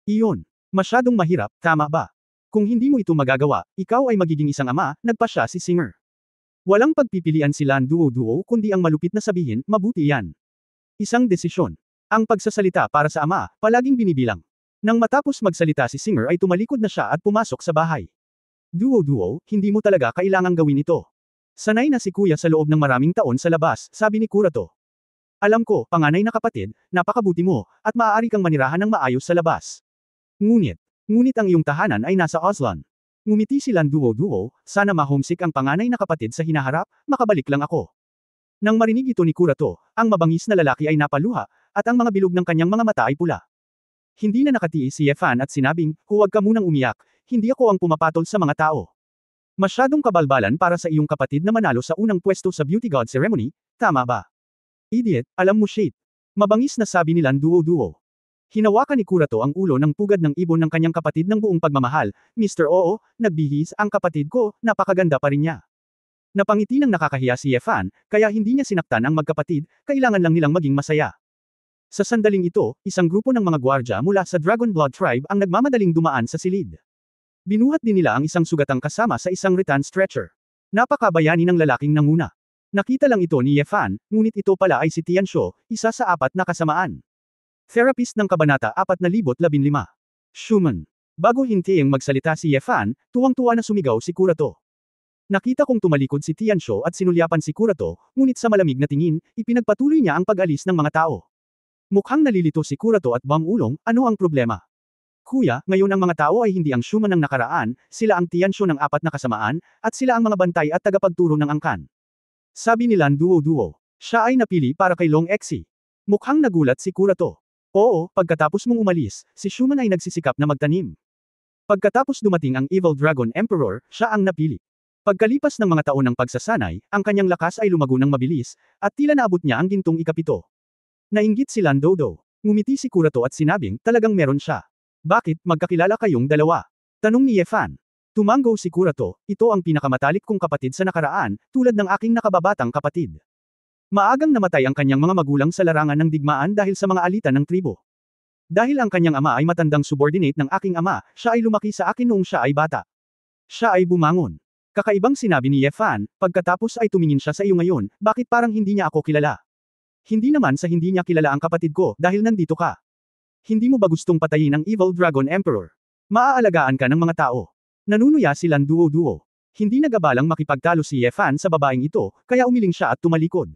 Iyon. Masyadong mahirap, tama ba? Kung hindi mo ito magagawa, ikaw ay magiging isang ama, nagpa siya si Singer. Walang pagpipilian si Lan Duo kundi ang malupit na sabihin, mabuti yan. Isang desisyon. Ang pagsasalita para sa ama, palaging binibilang. Nang matapos magsalita si Singer ay tumalikod na siya at pumasok sa bahay. Duo, hindi mo talaga kailangang gawin ito. Sanay na si kuya sa loob ng maraming taon sa labas, sabi ni Kurato. Alam ko, panganay na kapatid, napakabuti mo, at maaari kang manirahan ng maayos sa labas. Ngunit ang iyong tahanan ay nasa Oslon. Ngumiti si Lan Duo, sana ma-homesick ang panganay na kapatid sa hinaharap, makabalik lang ako. Nang marinig ito ni Kurato, ang mabangis na lalaki ay napaluha, at ang mga bilog ng kanyang mga mata ay pula. Hindi na nakatiis si Yefan at sinabing, huwag ka munang umiyak, hindi ako ang pumapatol sa mga tao. Masyadong kabalbalan para sa iyong kapatid na manalo sa unang pwesto sa Beauty God Ceremony, tama ba? Idiot, alam mo shit. Mabangis na sabi ni Lan Duo. Hinawakan ni Kurato ang ulo ng pugad ng ibon ng kanyang kapatid ng buong pagmamahal, Mr. Oo, nagbihis ang kapatid ko, napakaganda pa rin niya. Napangiti ng nakakahiya si Yefan, kaya hindi niya sinaktan ang magkapatid, kailangan lang nilang maging masaya. Sa sandaling ito, isang grupo ng mga gwardya mula sa Dragon Blood Tribe ang nagmamadaling dumaan sa silid. Binuhat din nila ang isang sugatang kasama sa isang rattan stretcher. Napakabayani ng lalaking nanguna. Nakita lang ito ni Yefan, ngunit ito pala ay si Tianxiu, isa sa 4 na kasamaan. Therapist ng Kabanata 4015. Schumann. Bago hintiyeng magsalita si Yefan, tuwang-tuwa na sumigaw si Kurato. Nakita kong tumalikod si Tianxiu at sinulyapan si Kurato, ngunit sa malamig na tingin, ipinagpatuloy niya ang pag-alis ng mga tao. Mukhang nalilito si Kurato at bang-ulong, ano ang problema? Kuya, ngayon ang mga tao ay hindi ang Schumann ng nakaraan, sila ang Tianxiu ng 4 na kasamaan, at sila ang mga bantay at tagapagturo ng angkan. Sabi ni Lan Duo. Siya ay napili para kay Long Exi. Mukhang nagulat si Kurato. Oo, pagkatapos mong umalis, si Schumann ay nagsisikap na magtanim. Pagkatapos dumating ang Evil Dragon Emperor, siya ang napili. Pagkalipas ng mga taon ng pagsasanay, ang kanyang lakas ay lumago ng mabilis, at tila naabot niya ang gintong ikapito. Nainggit si Landodo. Ngumiti si Kurato at sinabing, talagang meron siya. Bakit, magkakilala kayong dalawa? Tanong ni Yefan. Tumango si Kurato, ito ang pinakamatalik kong kapatid sa nakaraan, tulad ng aking nakababatang kapatid. Maagang namatay ang kanyang mga magulang sa larangan ng digmaan dahil sa mga alitan ng tribo. Dahil ang kanyang ama ay matandang subordinate ng aking ama, siya ay lumaki sa akin noong siya ay bata. Siya ay bumangon. Kakaibang sinabi ni Yefan, pagkatapos ay tumingin siya sa iyo ngayon, bakit parang hindi niya ako kilala? Hindi naman sa hindi niya kilala ang kapatid ko dahil nandito ka. Hindi mo ba gustong patayin ang Evil Dragon Emperor? Maaalagaan ka ng mga tao. Nanunuya silang duo-duo. Hindi nagabalang makipagtalo si Yefan sa babaeng ito, kaya umiling siya at tumalikod.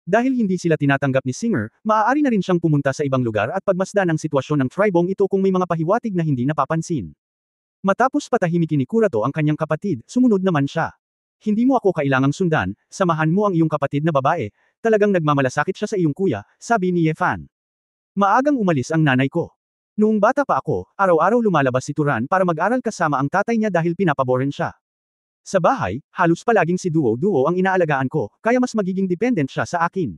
Dahil hindi sila tinatanggap ni Singer, maaari na rin siyang pumunta sa ibang lugar at pagmasdan ang sitwasyon ng tribong ito kung may mga pahiwatig na hindi napapansin. Matapos patahimikin ni Kurato ang kanyang kapatid, sumunod naman siya. Hindi mo ako kailangang sundan, samahan mo ang iyong kapatid na babae, talagang nagmamalasakit siya sa iyong kuya, sabi ni Yefan. Maagang umalis ang nanay ko. Noong bata pa ako, araw-araw lumalabas si Turan para mag-aral kasama ang tatay niya dahil pinapaboren siya. Sa bahay, halos palaging si Duo-Duo ang inaalagaan ko, kaya mas magiging dependent siya sa akin.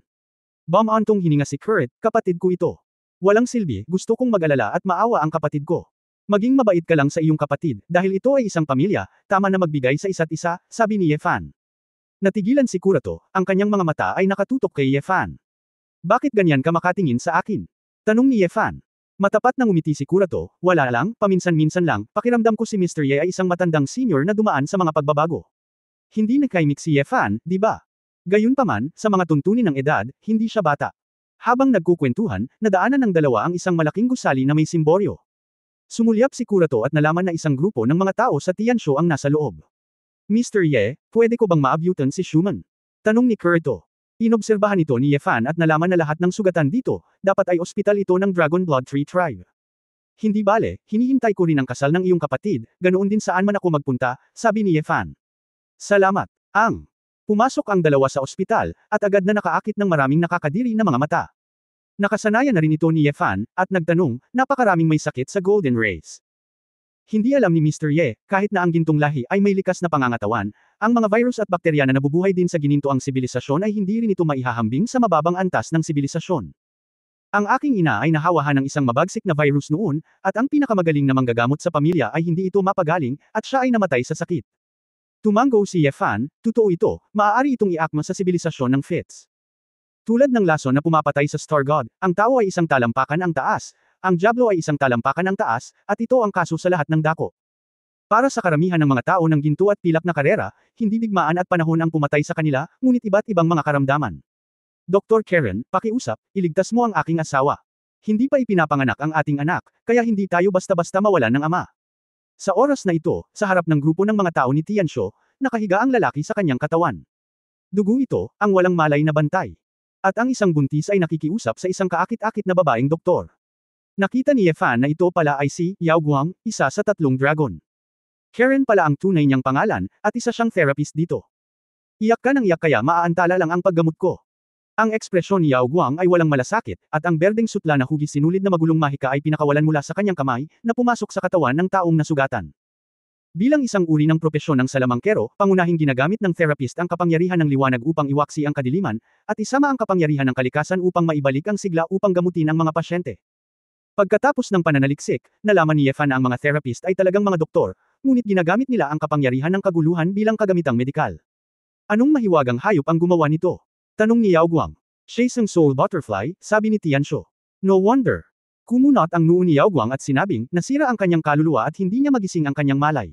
Bumantong hininga si Kurt, kapatid ko ito. Walang silbi, gusto kong mag-alala at maawa ang kapatid ko. Maging mabait ka lang sa iyong kapatid, dahil ito ay isang pamilya, tama na magbigay sa isa't isa, sabi ni Yefan. Natigilan si Kurato, ang kanyang mga mata ay nakatutok kay Yefan. Bakit ganyan ka makatingin sa akin? Tanong ni Yefan. Matapat na ngumiti si Kurato, wala lang, paminsan-minsan lang, pakiramdam ko si Mr. Ye ay isang matandang senior na dumaan sa mga pagbabago. Hindi nagkaimik si Yefan, di ba? Gayunpaman, sa mga tuntunin ng edad, hindi siya bata. Habang nagkukwentuhan, nadaanan ng dalawa ang isang malaking gusali na may simboryo. Sumulyap si Kurato at nalaman na isang grupo ng mga tao sa Tianshu ang nasa loob. Mr. Ye, pwede ko bang maabyutan si Schumann? Tanong ni Kurito. Inobserbahan ito ni Yefan at nalaman na lahat ng sugatan dito, dapat ay ospital ito ng Dragon Blood Tree Tribe. Hindi bale, hinihintay ko rin ang kasal ng iyong kapatid, ganoon din saan man ako magpunta, sabi ni Yefan. Salamat. Pumasok ang dalawa sa ospital, at agad na nakaakit ng maraming nakakadiri na mga mata. Nakasanayan na rin ito ni Yefan, at nagtanong, napakaraming may sakit sa Golden Race. Hindi alam ni Mr. Ye, kahit na ang gintong lahi ay may likas na pangangatawan, ang mga virus at bakterya na nabubuhay din sa ginintoang sibilisasyon ay hindi rin ito maihahambing sa mababang antas ng sibilisasyon. Ang aking ina ay nahawahan ng isang mabagsik na virus noon, at ang pinakamagaling na manggagamot sa pamilya ay hindi ito mapagaling, at siya ay namatay sa sakit. Tumango si Yefan, totoo ito, maaari itong iakma sa sibilisasyon ng Fits. Tulad ng lason na pumapatay sa Star God, ang tao ay isang talampakan ang taas, ang Diablo ay isang talampakan ang taas, at ito ang kaso sa lahat ng dako. Para sa karamihan ng mga tao ng ginto at pilak na karera, hindi digmaan at panahon ang pumatay sa kanila, ngunit iba't ibang mga karamdaman. Dr. Karen, pakiusap, iligtas mo ang aking asawa. Hindi pa ipinapanganak ang ating anak, kaya hindi tayo basta-basta mawalan ng ama. Sa oras na ito, sa harap ng grupo ng mga tao ni Tianshu, nakahiga ang lalaki sa kanyang katawan. Dugo ito, ang walang malay na bantay. At ang isang buntis ay nakikiusap sa isang kaakit-akit na babaeng doktor. Nakita ni Yefan na ito pala ay si Yao Guang, isa sa 3 dragon. Karen pala ang tunay niyang pangalan, at isa siyang therapist dito. Iyak ka ng iyak kaya maaantala lang ang paggamot ko. Ang ekspresyon ni Yao Guang ay walang malasakit, at ang berdeng sutla na hugis sinulid na magulong mahika ay pinakawalan mula sa kanyang kamay, na pumasok sa katawan ng taong nasugatan. Bilang isang uri ng propesyon ng salamangkero, pangunahing ginagamit ng therapist ang kapangyarihan ng liwanag upang iwaksi ang kadiliman, at isama ang kapangyarihan ng kalikasan upang maibalik ang sigla upang gamutin ang mga pasyente. Pagkatapos ng pananaliksik, nalaman ni Yefan na ang mga therapist ay talagang mga doktor, ngunit ginagamit nila ang kapangyarihan ng kaguluhan bilang kagamitang medikal. Anong mahiwagang hayop ang gumawa nito? Tanong ni Yao Guang. Siya isang soul butterfly, sabi ni Tianshu. No wonder. Kumunot ang noo ni Yao Guang at sinabing, nasira ang kanyang kaluluwa at hindi niya magising ang kanyang malay.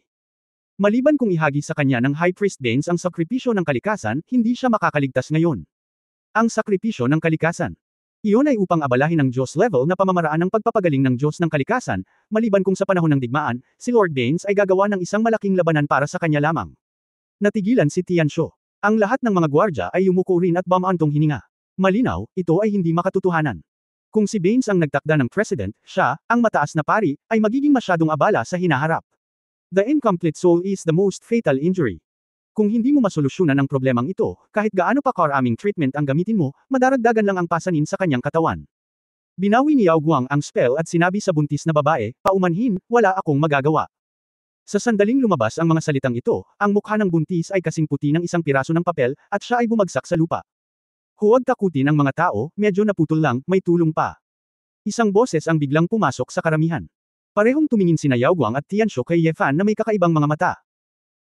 Maliban kung ihagi sa kanya ng High Priest Danes ang sakripisyo ng kalikasan, hindi siya makakaligtas ngayon. Ang sakripisyo ng kalikasan. Iyon ay upang abalahin ang Diyos level na pamamaraan ng pagpapagaling ng Diyos ng kalikasan, maliban kung sa panahon ng digmaan, si Lord Danes ay gagawa ng isang malaking labanan para sa kanya lamang. Natigilan si Tianshu. Ang lahat ng mga gwardya ay yumuko rin at bumantong hininga. Malinaw, ito ay hindi makatotohanan. Kung si Baines ang nagtakda ng president, siya, ang mataas na pari, ay magiging masyadong abala sa hinaharap. The incomplete soul is the most fatal injury. Kung hindi mo masolusyonan ang problemang ito, kahit gaano pa karaming treatment ang gamitin mo, madaragdagan lang ang pasanin sa kanyang katawan. Binawi ni Yao Guang ang spell at sinabi sa buntis na babae, paumanhin, wala akong magagawa. Sa sandaling lumabas ang mga salitang ito, ang mukha ng buntis ay kasing puti ng isang piraso ng papel, at siya ay bumagsak sa lupa. Huwag takutin ang mga tao, medyo naputol lang, may tulong pa. Isang boses ang biglang pumasok sa karamihan. Parehong tumingin sina Yao Guang at Tianshu kay Ye Fan na may kakaibang mga mata.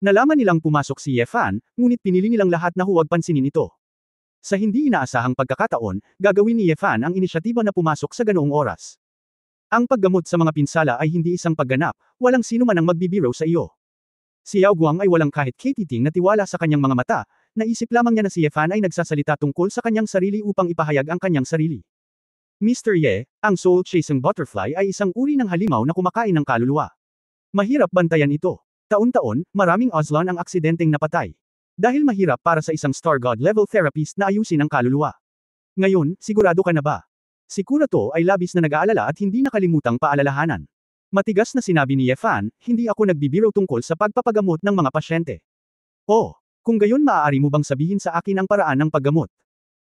Nalaman nilang pumasok si Ye Fan, ngunit pinili nilang lahat na huwag pansinin ito. Sa hindi inaasahang pagkakataon, gagawin ni Ye Fan ang inisyatiba na pumasok sa ganoong oras. Ang paggamot sa mga pinsala ay hindi isang pagganap, walang sino man ang magbibiro sa iyo. Si Yao Guang ay walang kahit katiting na tiwala sa kanyang mga mata, naisip lamang niya na si Ye Fan ay nagsasalita tungkol sa kanyang sarili upang ipahayag ang kanyang sarili. Mr. Ye, ang soul-chasing butterfly ay isang uri ng halimaw na kumakain ng kaluluwa. Mahirap bantayan ito. Taon-taon, maraming Aslan ang aksidenteng napatay. Dahil mahirap para sa isang Star God level therapist na ayusin ang kaluluwa. Ngayon, sigurado ka na ba? Si Kurato ay labis na nag-aalala at hindi nakalimutang paalalahanan. Matigas na sinabi ni Ye Fan, hindi ako nagbibiro tungkol sa pagpapagamot ng mga pasyente. Oh, kung gayon maaari mo bang sabihin sa akin ang paraan ng paggamot?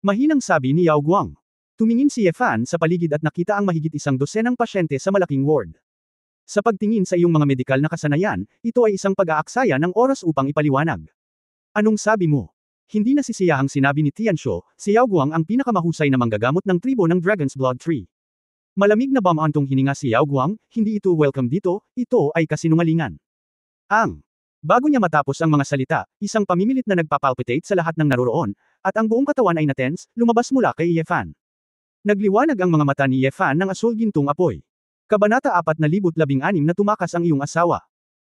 Mahinang sabi ni Yao Guang. Tumingin si Ye Fan sa paligid at nakita ang mahigit 100 pasyente sa malaking ward. Sa pagtingin sa iyong mga medikal na kasanayan, ito ay isang pag-aaksaya ng oras upang ipaliwanag. Anong sabi mo? Hindi nasisiyahang sinabi ni Tianshu, si Yao Guang ang pinakamahusay na manggagamot ng tribo ng Dragon's Blood Tree. Malamig na bamantong hininga si Yao Guang, hindi ito welcome dito, ito ay kasinungalingan. Bago niya matapos ang mga salita, isang pamimilit na nagpapalpitate sa lahat ng naroroon, at ang buong katawan ay natense, lumabas mula kay Ye Fan. Nagliwanag ang mga mata ni Ye Fan ng asul-gintong apoy. Kabanata 4016 na tumakas ang iyong asawa.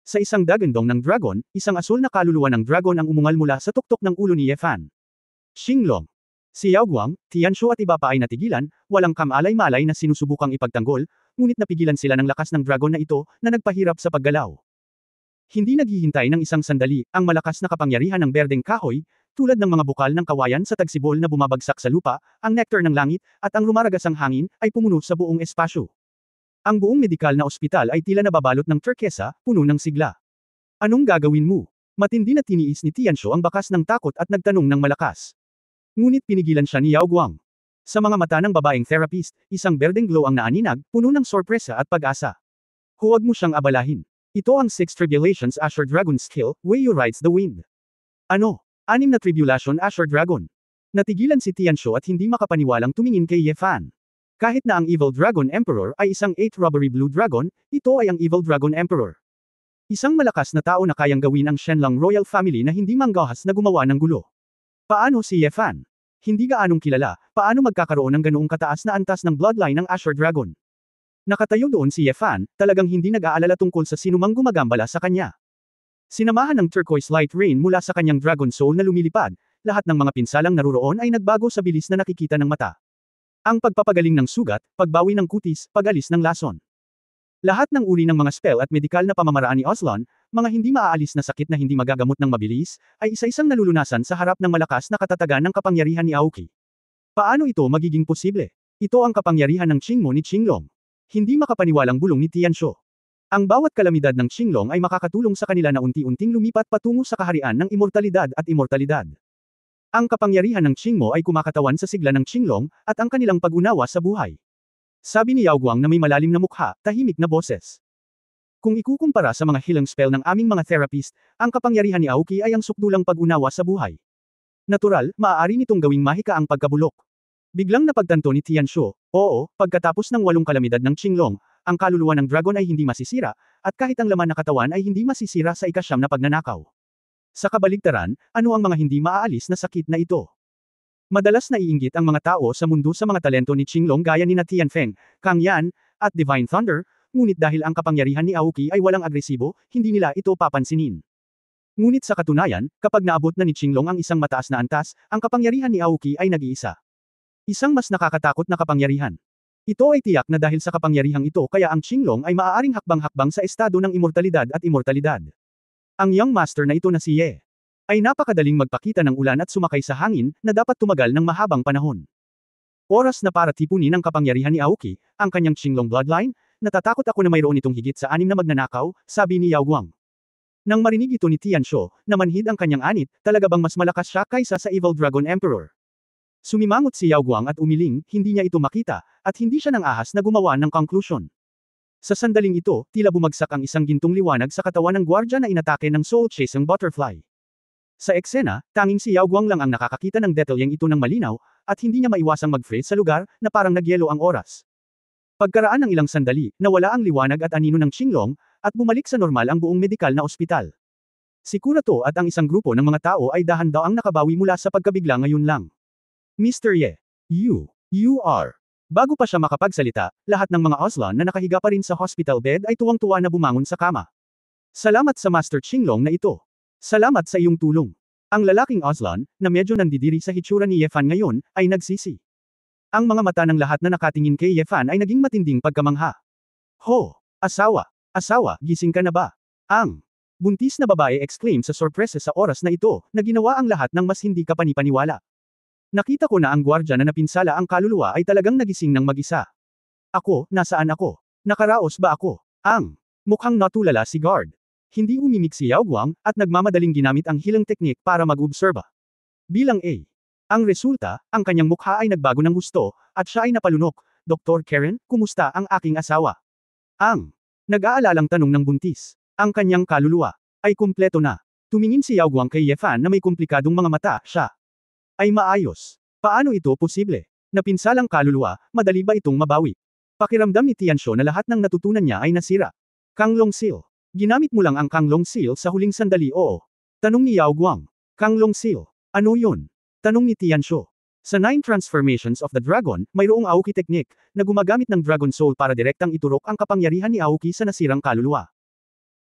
Sa isang dagandong ng dragon, isang asul na kaluluwa ng dragon ang umungal mula sa tuktok ng ulo ni Ye Fan. Xinglong. Si Yao Guang, Tianshu at iba pa ay natigilan, walang kamalay-malay na sinusubukang ipagtanggol, ngunit napigilan sila ng lakas ng dragon na ito, na nagpahirap sa paggalaw. Hindi naghihintay ng isang sandali, ang malakas na kapangyarihan ng berdeng kahoy, tulad ng mga bukal ng kawayan sa tagsibol na bumabagsak sa lupa, ang nektar ng langit, at ang rumaragasang hangin, ay pumuno sa buong espasyo. Ang buong medikal na ospital ay tila nababalot ng turkesa, puno ng sigla. Anong gagawin mo? Matindi na tiniis ni Tianshu ang bakas ng takot at nagtanong ng malakas. Ngunit pinigilan siya ni Yao Guang. Sa mga mata ng babaeng therapist, isang berdeng glow ang naaninag, puno ng sorpresa at pag-asa. Huwag mo siyang abalahin. Ito ang 6 Tribulations Azure Dragon Skill, Wei Yu Rides the Wind. Ano? 6 na Tribulation Azure Dragon. Natigilan si Tianshu at hindi makapaniwalang tumingin kay Ye Fan. Kahit na ang Evil Dragon Emperor ay isang 8 Rubbery Blue Dragon, ito ay ang Evil Dragon Emperor. Isang malakas na tao na kayang gawin ang Shenlong Royal Family na hindi manggahas na gumawa ng gulo. Paano si Ye Fan? Hindi gaanong kilala, paano magkakaroon ng ganoong kataas na antas ng bloodline ng Azure Dragon? Nakatayo doon si Ye Fan, talagang hindi nag-aalala tungkol sa sinumang gumagambala sa kanya. Sinamahan ng turquoise light rain mula sa kanyang dragon soul na lumilipad, lahat ng mga pinsalang naruroon ay nagbago sa bilis na nakikita ng mata. Ang pagpapagaling ng sugat, pagbawi ng kutis, pag-alis ng lason. Lahat ng uri ng mga spell at medikal na pamamaraan ni Aslan, mga hindi maaalis na sakit na hindi magagamot ng mabilis, ay isa-isang nalulunasan sa harap ng malakas na katatagan ng kapangyarihan ni Aoki. Paano ito magiging posible? Ito ang kapangyarihan ng Qingmo ni Qinglong. Hindi makapaniwalang bulong ni Tianshu. Ang bawat kalamidad ng Qinglong ay makakatulong sa kanila na unti-unting lumipat patungo sa kaharian ng immortalidad at immortalidad. Ang kapangyarihan ng Qingmo ay kumakatawan sa sigla ng Qinglong, at ang kanilang pag-unawa sa buhay. Sabi ni Yao Guang na may malalim na mukha, tahimik na boses. Kung ikukumpara sa mga healing spell ng aming mga therapist, ang kapangyarihan ni Aoki ay ang sukdulang pag-unawa sa buhay. Natural, maaari nitong gawing mahika ang pagkabulok. Biglang napagtanto ni Tianshu, oo, pagkatapos ng 8 kalamidad ng Qinglong, ang kaluluwa ng dragon ay hindi masisira, at kahit ang laman na katawan ay hindi masisira sa ika-9 na pagnanakaw. Sa kabaligtaran, ano ang mga hindi maaalis na sakit na ito? Madalas naiinggit ang mga tao sa mundo sa mga talento ni Qinglong gaya ni Tianfeng, Kang Yan, at Divine Thunder, ngunit dahil ang kapangyarihan ni Aoki ay walang agresibo, hindi nila ito papansinin. Ngunit sa katunayan, kapag naabot na ni Qinglong ang isang mataas na antas, ang kapangyarihan ni Aoki ay nag-iisa. Isang mas nakakatakot na kapangyarihan. Ito ay tiyak na dahil sa kapangyarihang ito kaya ang Qinglong ay maaaring hakbang-hakbang sa estado ng immortalidad at immortalidad. Ang young master na ito na si Ye ay napakadaling magpakita ng ulan at sumakay sa hangin na dapat tumagal ng mahabang panahon. Oras na para tipunin ang kapangyarihan ni Aoki, ang kanyang Qinglong bloodline, natatakot ako na mayroon itong higit sa 6 na magnanakaw, sabi ni Yao Guang. Nang marinig ito ni Tianshu, na manhid ang kanyang anit, talaga bang mas malakas siya kaysa sa Evil Dragon Emperor? Sumimangot si Yao Guang at umiling, hindi niya ito makita, at hindi siya nang ahas na gumawa ng conclusion. Sa sandaling ito, tila bumagsak ang isang gintong liwanag sa katawan ng gwardya na inatake ng soul-chasing butterfly. Sa eksena, tanging si Yao Guang lang ang nakakakita ng detalyeng ito ng malinaw, at hindi niya maiwasang mag-freeze sa lugar, na parang nagyelo ang oras. Pagkaraan ng ilang sandali, nawala ang liwanag at anino ng Qinglong, at bumalik sa normal ang buong medikal na ospital. Si Kurato at ang isang grupo ng mga tao ay dahan-daang nakabawi mula sa pagkabigla ngayon lang. Mr. Ye. You are. Bago pa siya makapagsalita, lahat ng mga Auslan na nakahiga pa rin sa hospital bed ay tuwang-tuwa na bumangon sa kama. Salamat sa Master Qinglong na ito. Salamat sa iyong tulong. Ang lalaking Auslan, na medyo nandidiri sa hitsura ni Ye Fan ngayon, ay nagsisi. Ang mga mata ng lahat na nakatingin kay Ye Fan ay naging matinding pagkamangha. Ho! Asawa, gising ka na ba? Ang buntis na babae exclaim sa sorpresa sa oras na ito, na ginawa ang lahat ng mas hindi kapanipaniwala. Nakita ko na ang gwardya na napinsala ang kaluluwa ay talagang nagising ng mag-isa. Ako, nasaan ako? Nakaraos ba ako? Ang mukhang natulala si guard. Hindi umimik si Yao Guang, at nagmamadaling ginamit ang healing technique para mag-obserba. Bilang A. Ang resulta, ang kanyang mukha ay nagbago ng husto, at siya ay napalunok. Dr. Karen, kumusta ang aking asawa? Ang nag-aalalang tanong ng buntis. Ang kanyang kaluluwa ay kumpleto na. Tumingin si Yao Guang kay Ye Fan na may komplikadong mga mata, siya ay maayos. Paano ito posible? Napinsalang kaluluwa, madali ba itong mabawi? Pakiramdam ni Tianxo na lahat ng natutunan niya ay nasira. Kanglong Seal. Ginamit mo lang ang Kanglong Seal sa huling sandali, oo. Tanong ni Yao Guang. Kanglong Seal. Ano yun? Tanong ni Tianxo. Sa 9 Transformations of the Dragon, mayroong Aoki technique, na gumagamit ng Dragon Soul para direktang iturok ang kapangyarihan ni Aoki sa nasirang kaluluwa.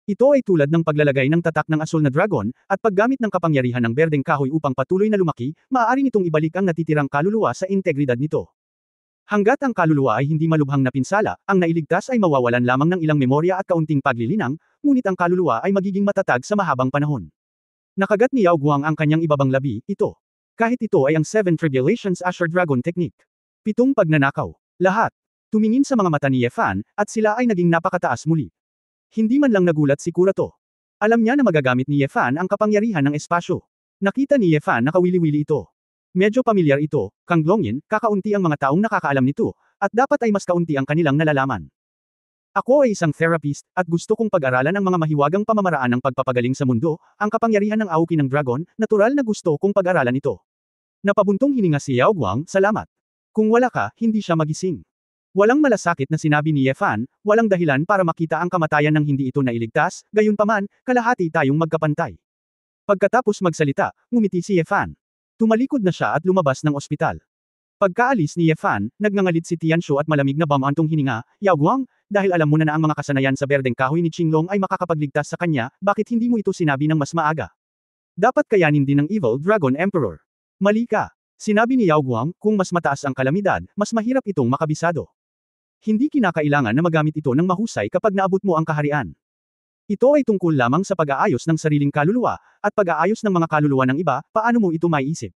Ito ay tulad ng paglalagay ng tatak ng asul na dragon, at paggamit ng kapangyarihan ng berdeng kahoy upang patuloy na lumaki, maaari nitong ibalik ang natitirang kaluluwa sa integridad nito. Hanggat ang kaluluwa ay hindi malubhang napinsala, ang nailigtas ay mawawalan lamang ng ilang memorya at kaunting paglilinang, ngunit ang kaluluwa ay magiging matatag sa mahabang panahon. Nakagat ni Yao Guang ang kanyang ibabang labi, ito. Kahit ito ay ang 7 Tribulations Azure Dragon Technique. 7 pagnanakaw. Lahat. Tumingin sa mga mata ni Ye Fan, at sila ay naging napakataas muli. Hindi man lang nagulat si Kurato. Alam niya na magagamit ni Ye Fan ang kapangyarihan ng espasyo. Nakita ni Ye Fan na kawili-wili ito. Medyo pamilyar ito, Kanglongin, kakaunti ang mga taong nakakaalam nito, at dapat ay mas kaunti ang kanilang nalalaman. Ako ay isang therapist, at gusto kong pag-aralan ang mga mahiwagang pamamaraan ng pagpapagaling sa mundo, ang kapangyarihan ng Aoki ng Dragon, natural na gusto kong pag-aralan ito. Napabuntong hininga si Yao Guang, salamat. Kung wala ka, hindi siya magising. Walang malasakit na sinabi ni Ye Fan, walang dahilan para makita ang kamatayan ng hindi ito nailigtas, gayunpaman, kalahati tayong magkapantay. Pagkatapos magsalita, ngumiti si Ye Fan. Tumalikod na siya at lumabas ng ospital. Pagkaalis ni Ye Fan, nagngangalit si Tianxo at malamig na bamantong hininga, Yao Guang, dahil alam mo na ang mga kasanayan sa berdeng kahoy ni Qinglong ay makakapagligtas sa kanya, bakit hindi mo ito sinabi ng mas maaga? Dapat kayanin din ng Evil Dragon Emperor. Mali ka. Sinabi ni Yao Guang, kung mas mataas ang kalamidad, mas mahirap itong makabisado. Hindi kinakailangan na magamit ito ng mahusay kapag naabot mo ang kaharian. Ito ay tungkol lamang sa pag-aayos ng sariling kaluluwa, at pag-aayos ng mga kaluluwa ng iba, paano mo ito maiisip?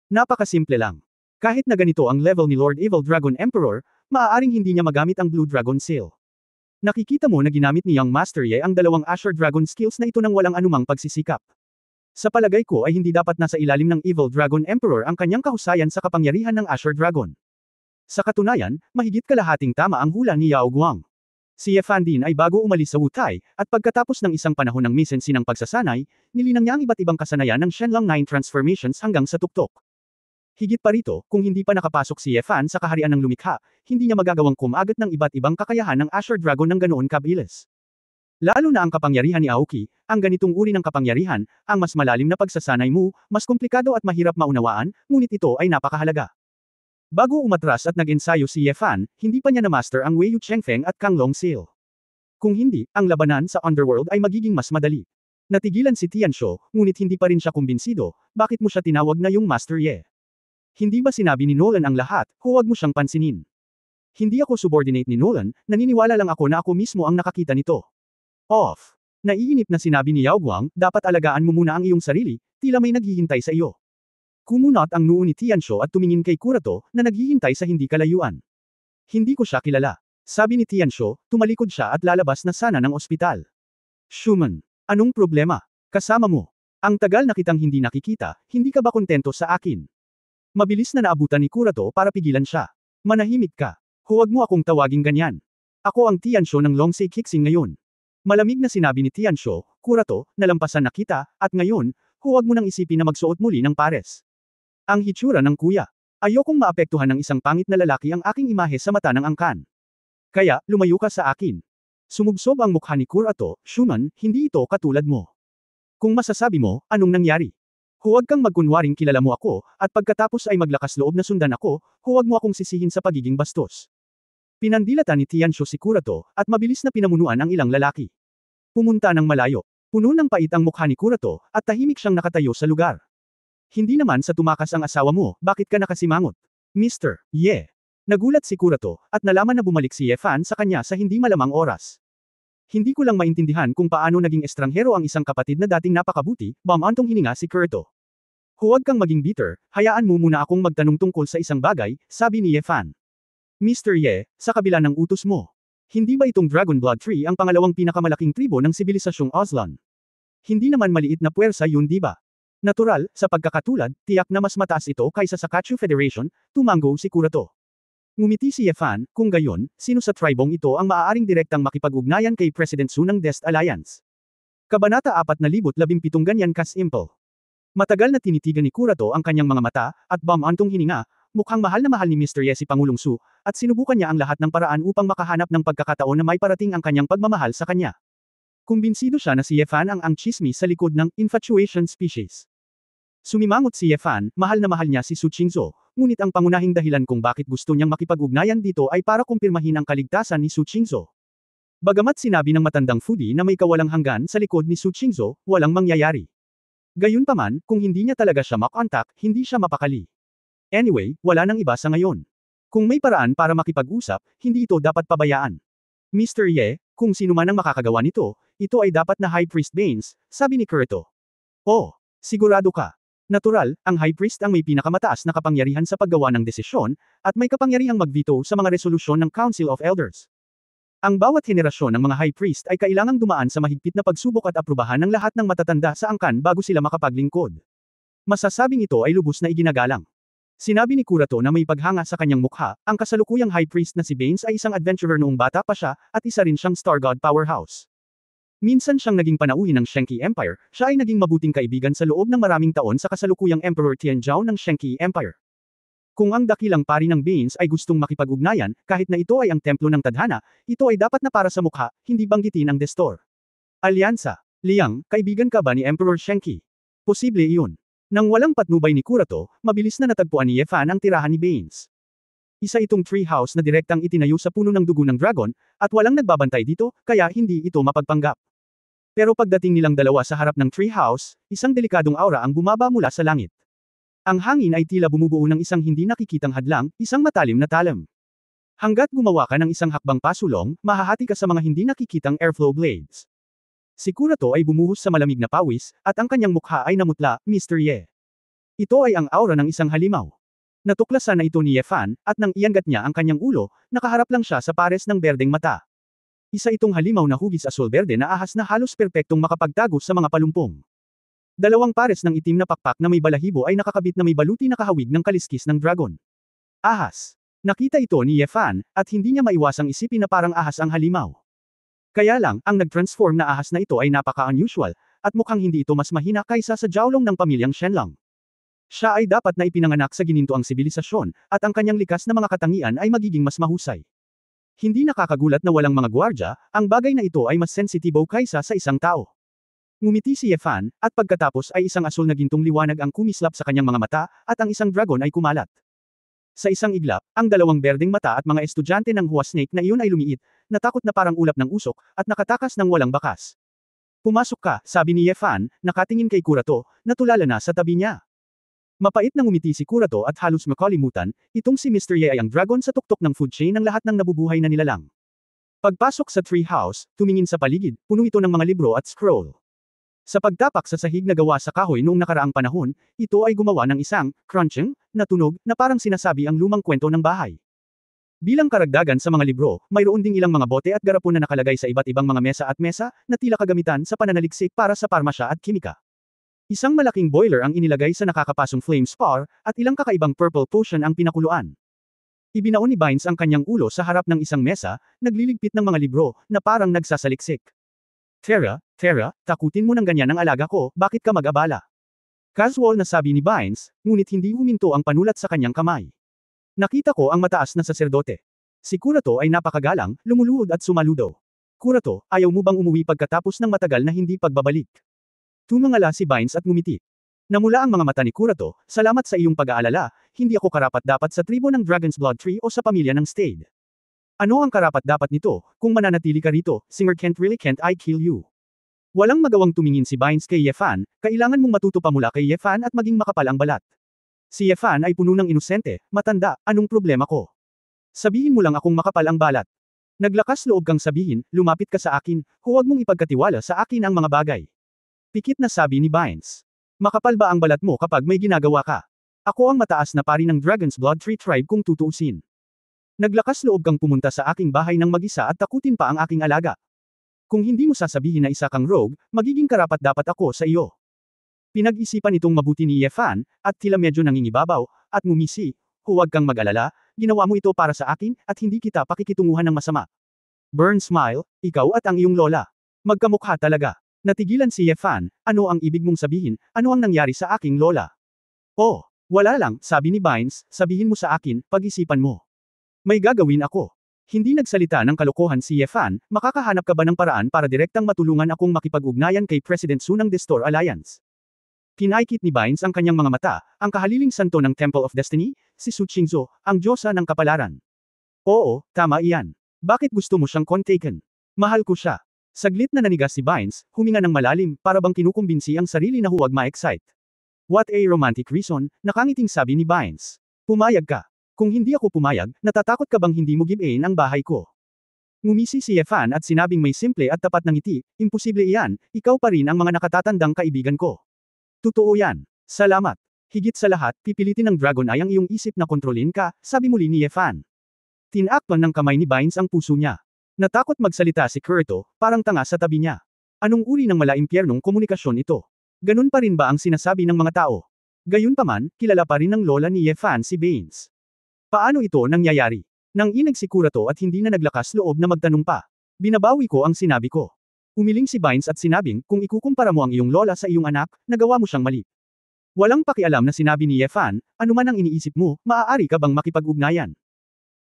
Napakasimple lang. Kahit na ganito ang level ni Lord Evil Dragon Emperor, maaaring hindi niya magamit ang Blue Dragon Seal. Nakikita mo na ginamit ni Young Master Ye ang dalawang Azure Dragon skills na ito nang walang anumang pagsisikap. Sa palagay ko ay hindi dapat nasa ilalim ng Evil Dragon Emperor ang kanyang kahusayan sa kapangyarihan ng Azure Dragon. Sa katunayan, mahigit kalahating tama ang hula ni Yao Guang. Si Ye Fan din ay bago umalis sa Wutai, at pagkatapos ng isang panahon ng misensi ng pagsasanay, nilinang niya ang iba't ibang kasanayan ng Shenlong 9 Transformations hanggang sa tuktok. Higit pa rito, kung hindi pa nakapasok si Ye Fan sa kaharian ng lumikha, hindi niya magagawang kumagat ng iba't ibang kakayahan ng Azure Dragon ng ganoon kabilis. Lalo na ang kapangyarihan ni Aoki, ang ganitong uri ng kapangyarihan, ang mas malalim na pagsasanay mo, mas komplikado at mahirap maunawaan, ngunit ito ay napakahalaga. Bago umatras at nag-ensayo si Ye Fan, hindi pa niya na-master ang Wei Yu Chengfeng at Kanglong Seal. Kung hindi, ang labanan sa Underworld ay magiging mas madali. Natigilan si Tianxo, ngunit hindi pa rin siya kumbinsido, bakit mo siya tinawag na yung Master Ye? Hindi ba sinabi ni Nolan ang lahat, huwag mo siyang pansinin. Hindi ako subordinate ni Nolan, naniniwala lang ako na ako mismo ang nakakita nito. Off. Naiinip na sinabi ni Yao Guang, dapat alagaan mo muna ang iyong sarili, tila may naghihintay sa iyo. Kumunot ang noo ni Tianxo at tumingin kay Kurato, na naghihintay sa hindi kalayuan. Hindi ko siya kilala. Sabi ni Tianxo, tumalikod siya at lalabas na sana ng ospital. Schumann, anong problema? Kasama mo. Ang tagal na kitang hindi nakikita, hindi ka ba kontento sa akin? Mabilis na naabutan ni Kurato para pigilan siya. Manahimik ka. Huwag mo akong tawaging ganyan. Ako ang Tiansho ng Longsei Kixing ngayon. Malamig na sinabi ni Tiansho, Kurato, nalampasan na kita, at ngayon, huwag mo nang isipin na magsuot muli ng pares. Ang hitsura ng kuya. Ayokong maapektuhan ng isang pangit na lalaki ang aking imahe sa mata ng angkan. Kaya, lumayo ka sa akin. Sumubsob ang mukha ni Kurato, Shuman, hindi ito katulad mo. Kung masasabi mo, anong nangyari? Huwag kang magkunwaring kilala mo ako, at pagkatapos ay maglakas loob na sundan ako, huwag mo akong sisihin sa pagiging bastos. Pinandilatan ni Tiansho si Kurato, at mabilis na pinamunuan ang ilang lalaki. Pumunta ng malayo. Puno ng pait ang mukha ni Kurato, at tahimik siyang nakatayo sa lugar. Hindi naman sa tumakas ang asawa mo, bakit ka nakasimangot? Mr. Ye. Nagulat si Kurato, at nalaman na bumalik si Ye Fan sa kanya sa hindi malamang oras. Hindi ko lang maintindihan kung paano naging estranghero ang isang kapatid na dating napakabuti, bamantong hininga si Kurato. Huwag kang maging bitter, hayaan mo muna akong magtanong tungkol sa isang bagay, sabi ni Ye Fan. Mr. Ye, sa kabila ng utos mo. Hindi ba itong Dragon Blood Tree ang pangalawang pinakamalaking tribo ng sibilisasyong Ozlan? Hindi naman maliit na puwersa yun di ba? Natural, sa pagkakatulad, tiyak na mas mataas ito kaysa sa Kachu Federation, tumango si Kurato. Ngumiti si Ye Fan, kung gayon, sino sa tribong ito ang maaaring direktang makipag-ugnayan kay President Su ng Dest Alliance? Kabanata 4017 ganyan ka-simple. Matagal na tinitigan ni Kurato ang kanyang mga mata, at bamantong hininga, mukhang mahal na mahal ni Mr. Ye si Pangulong Su, at sinubukan niya ang lahat ng paraan upang makahanap ng pagkakataon na may parating ang kanyang pagmamahal sa kanya. Kumbinsido siya na si Ye Fan ang chismis sa likod ng infatuation species. Sumimangot si Ye Fan, mahal na mahal niya si Su Qingzhou, ngunit ang pangunahing dahilan kung bakit gusto niyang makipag-ugnayan dito ay para kumpirmahin ang kaligtasan ni Su Qingzhou. Bagamat sinabi ng matandang foodie na may kawalang hanggan sa likod ni Su Qingzhou, walang mangyayari. Gayunpaman, kung hindi niya talaga siya makontak, hindi siya mapakali. Anyway, wala nang iba sa ngayon. Kung may paraan para makipag-usap, hindi ito dapat pabayaan. Mr. Ye, kung sino man ang makakagawa nito, ito ay dapat na High Priest Baines, sabi ni Kurato. Oh, sigurado ka. Natural, ang High Priest ang may pinakamataas na kapangyarihan sa paggawa ng desisyon, at may kapangyarihang mag-veto sa mga resolusyon ng Council of Elders. Ang bawat henerasyon ng mga High Priest ay kailangang dumaan sa mahigpit na pagsubok at aprubahan ng lahat ng matatanda sa angkan bago sila makapaglingkod. Masasabing ito ay lubos na iginagalang. Sinabi ni Kurato na may paghanga sa kanyang mukha, ang kasalukuyang High Priest na si Baines ay isang adventurer noong bata pa siya, at isa rin siyang Star God powerhouse. Minsan siyang naging panauhin ng Shenki Empire, siya ay naging mabuting kaibigan sa loob ng maraming taon sa kasalukuyang Emperor Tianzhou ng Shenki Empire. Kung ang dakilang pari ng Baines ay gustong makipag-ugnayan, kahit na ito ay ang templo ng tadhana, ito ay dapat na para sa mukha, hindi banggitin ang destor. Alyansa. Liang, kaibigan ka ba ni Emperor Shenki? Posible iyon. Nang walang patnubay ni Kurato, mabilis na natagpuan ni Ye Fan ang tirahan ni Baines. Isa itong tree house na direktang itinayo sa puno ng dugo ng dragon, at walang nagbabantay dito, kaya hindi ito mapagpanggap. Pero pagdating nilang dalawa sa harap ng tree house, isang delikadong aura ang bumaba mula sa langit. Ang hangin ay tila bumubuo ng isang hindi nakikitang hadlang, isang matalim na talam. Hanggat gumawa ka ng isang hakbang pasulong, mahahati ka sa mga hindi nakikitang airflow blades. Si Kurato ay bumuhos sa malamig na pawis, at ang kanyang mukha ay namutla, Mr. Ye. Ito ay ang aura ng isang halimaw. Natuklasan na ito ni Ye Fan, at nang iangat niya ang kanyang ulo, nakaharap lang siya sa pares ng berdeng mata. Isa itong halimaw na hugis asul-berde na ahas na halos perpektong makapagtago sa mga palumpong. Dalawang pares ng itim na pakpak na may balahibo ay nakakabit na may baluti na kahawig ng kaliskis ng dragon. Ahas. Nakita ito ni Ye Fan, at hindi niya maiwasang isipin na parang ahas ang halimaw. Kaya lang, ang nag-transform na ahas na ito ay napaka-unusual, at mukhang hindi ito mas mahina kaysa sa jawlong ng pamilyang Shenlong. Siya ay dapat na ipinanganak sa ginintoang sibilisasyon, at ang kanyang likas na mga katangian ay magiging mas mahusay. Hindi nakakagulat na walang mga gwardya, ang bagay na ito ay mas sensitibo kaysa sa isang tao. Ngumiti si Ye Fan, at pagkatapos ay isang asul na gintong liwanag ang kumislap sa kanyang mga mata, at ang isang dragon ay kumalat. Sa isang iglap, ang dalawang berdeng mata at mga estudyante ng Hua Snake na iyon ay lumiit, natakot na parang ulap ng usok, at nakatakas ng walang bakas. Pumasok ka, sabi ni Ye Fan, nakatingin kay Kurato, na tulala na sa tabi niya. Mapait na ngumiti si Kurato at halos makalimutan, itong si Mr. Ye ay ang dragon sa tuktok ng food chain ng lahat ng nabubuhay na nilalang. Pagpasok sa tree house, tumingin sa paligid, puno ito ng mga libro at scroll. Sa pagtapak sa sahig na gawa sa kahoy noong nakaraang panahon, ito ay gumawa ng isang crunching na tunog na parang sinasabi ang lumang kwento ng bahay. Bilang karagdagan sa mga libro, mayroon ding ilang mga bote at garapon na nakalagay sa iba't ibang mga mesa na tila kagamitan sa pananaliksik para sa parmasya at kimika. Isang malaking boiler ang inilagay sa nakakapasong flame spar, at ilang kakaibang purple potion ang pinakuluan. Ibinaon ni Bynes ang kanyang ulo sa harap ng isang mesa, nagliligpit ng mga libro, na parang nagsasaliksik. Tara, takutin mo ng ganyan ang alaga ko, bakit ka mag-abala? Casual na sabi ni Bynes, ngunit hindi huminto ang panulat sa kanyang kamay. Nakita ko ang mataas na saserdote. Si Kurato ay napakagalang, lumuluhod at sumaludo. Kurato, ayaw mo bang umuwi pagkatapos ng matagal na hindi pagbabalik? Tumangala si Bynes at ngumiti. Namula ang mga mata ni Kurato, salamat sa iyong pag-aalala, hindi ako karapat-dapat sa tribo ng Dragon's Blood Tree o sa pamilya ng Stade. Ano ang karapat-dapat nito, kung mananatili ka rito, Singer can't I kill you? Walang magawang tumingin si Bynes kay Yefan, kailangan mong matuto pa mula kay Yefan at maging makapal ang balat. Si Yefan ay puno ng inosente, matanda, anong problema ko? Sabihin mo lang akong makapal ang balat. Naglakas loob kang sabihin, lumapit ka sa akin, huwag mong ipagkatiwala sa akin ang mga bagay. Pikit na sabi ni Bynes. Makapal ba ang balat mo kapag may ginagawa ka? Ako ang mataas na pari ng Dragon's Blood Tree Tribe kung tutuusin. Naglakas loob kang pumunta sa aking bahay ng mag-isa at takutin pa ang aking alaga. Kung hindi mo sasabihin na isa kang rogue, magiging karapat-dapat ako sa iyo. Pinag-isipan itong mabuti ni Yefan, at tila medyo nangingibabaw, at ngumisi, huwag kang mag-alala, ginawa mo ito para sa akin, at hindi kita pakikitunguhan ng masama. Burn smile, ikaw at ang iyong lola. Magkamukha talaga. Natigilan si Yefan, ano ang ibig mong sabihin, ano ang nangyari sa aking lola? Oh, wala lang, sabi ni Bynes, sabihin mo sa akin, pag-isipan mo. May gagawin ako. Hindi nagsalita ng kalokohan si Yefan, makakahanap ka ba ng paraan para direktang matulungan akong makipag-ugnayan kay President Su ng Destor Alliance? Pinaikit ni Bynes ang kanyang mga mata, ang kahaliling santo ng Temple of Destiny, si Su Qingzhou, ang diyosa ng kapalaran. Oo, tama iyan. Bakit gusto mo siyang kontaken? Mahal ko siya. Saglit na nanigas si Bynes, huminga ng malalim, para bang kinukumbinsi ang sarili na huwag ma-excite. What a romantic reason, nakangiting sabi ni Bynes. Pumayag ka. Kung hindi ako pumayag, natatakot ka bang hindi mo give-in ang bahay ko? Ngumisi si Yefan at sinabing may simple at tapat na ngiti, imposible iyan, ikaw pa rin ang mga nakatatandang kaibigan ko. Totoo yan. Salamat. Higit sa lahat, pipilitin ng Dragon ay ang iyong isip na kontrolin ka, sabi muli ni Yefan. Tinakpan ng kamay ni Bynes ang puso niya. Natakot magsalita si Kurato, parang tanga sa tabi niya. Anong uri ng malaimpyernong komunikasyon ito? Ganun pa rin ba ang sinasabi ng mga tao? Gayunpaman, kilala pa rin ng lola ni Yefan si Bynes. Paano ito nangyayari? Nang inig si Kurato at hindi na naglakas loob na magtanong pa. Binabawi ko ang sinabi ko. Umiling si Bynes at sinabing, kung ikukumpara mo ang iyong lola sa iyong anak, nagawa mo siyang mali. Walang pakialam na sinabi ni Yefan, anuman ang iniisip mo, maaari ka bang makipag-ugnayan?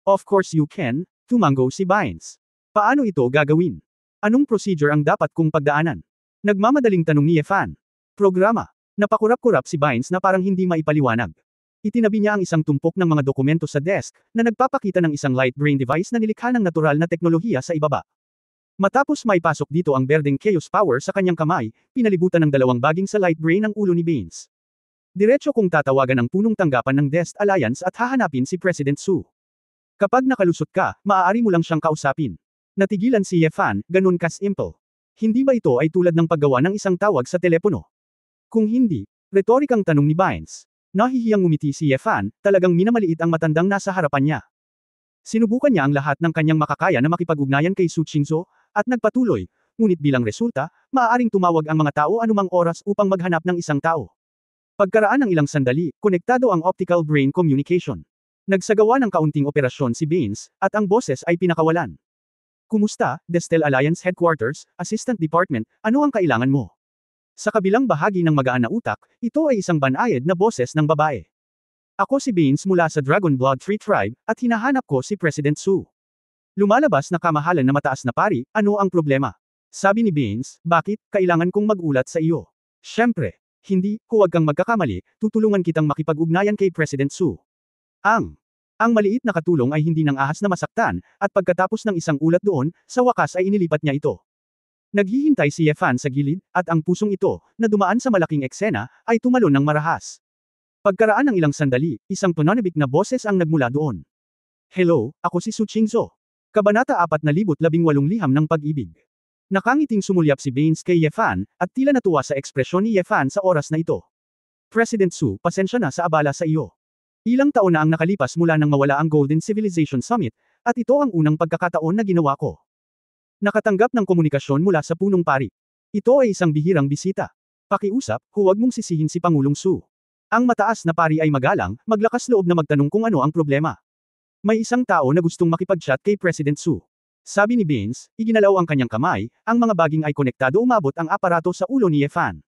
Of course you can, tumango si Bynes. Paano ito gagawin? Anong procedure ang dapat kong pagdaanan? Nagmamadaling tanong ni Yefan. Programa. Napakurap-kurap si Bynes na parang hindi maipaliwanag. Itinabi niya ang isang tumpok ng mga dokumento sa desk, na nagpapakita ng isang light brain device na nilikha ng natural na teknolohiya sa ibaba. Matapos maipasok dito ang berdeng chaos power sa kanyang kamay, pinalibutan ng dalawang baging sa light brain ang ulo ni Bynes. Diretso kong tatawagan ang punong tanggapan ng Dest Alliance at hahanapin si President Su. Kapag nakalusot ka, maaari mo lang siyang kausapin. Natigilan si Yefan, ganun ka-simple. Hindi ba ito ay tulad ng paggawa ng isang tawag sa telepono? Kung hindi, retorikang tanong ni Bynes. Nahihiyang ngumiti si Yefan, talagang minamaliit ang matandang nasa harapan niya. Sinubukan niya ang lahat ng kanyang makakaya na makipag-ugnayan kay Su Qingzhou, at nagpatuloy, ngunit bilang resulta, maaaring tumawag ang mga tao anumang oras upang maghanap ng isang tao. Pagkaraan ng ilang sandali, konektado ang optical brain communication. Nagsagawa ng kaunting operasyon si Bynes, at ang boses ay pinakawalan. Kumusta, Destel Alliance Headquarters, Assistant Department, ano ang kailangan mo? Sa kabilang bahagi ng magaan na utak, ito ay isang banayad na boses ng babae. Ako si Bynes mula sa Dragon Blood Tree Tribe, at hinahanap ko si President Su. Lumalabas na kamahalan na mataas na pari, ano ang problema? Sabi ni Bynes, bakit, kailangan kong magulat sa iyo? Siyempre, hindi, huwag kang magkakamali, tutulungan kitang makipag-ugnayan kay President Su. Ang maliit na katulong ay hindi nang ahas na masaktan, at pagkatapos ng isang ulat doon, sa wakas ay inilipat niya ito. Naghihintay si Yefan sa gilid, at ang pusong ito, na dumaan sa malaking eksena, ay tumalon ng marahas. Pagkaraan ng ilang sandali, isang pananabik na boses ang nagmula doon. Hello, ako si Su Qingzhou. Kabanata 4018 Liham ng Pag-ibig. Nakangiting sumulyap si Bynes kay Yefan, at tila natuwa sa ekspresyon ni Yefan sa oras na ito. President Su, pasensya na sa abala sa iyo. Ilang taon na ang nakalipas mula nang mawala ang Golden Civilization Summit, at ito ang unang pagkakataon na ginawa ko. Nakatanggap ng komunikasyon mula sa punong pari. Ito ay isang bihirang bisita. Pakiusap, huwag mong sisihin si Pangulong Su. Ang mataas na pari ay magalang, maglakas loob na magtanong kung ano ang problema. May isang tao na gustong makipag-chat kay President Su. Sabi ni Baines, iginalaw ang kanyang kamay, ang mga baging ay konektado umabot ang aparato sa ulo ni Yefan.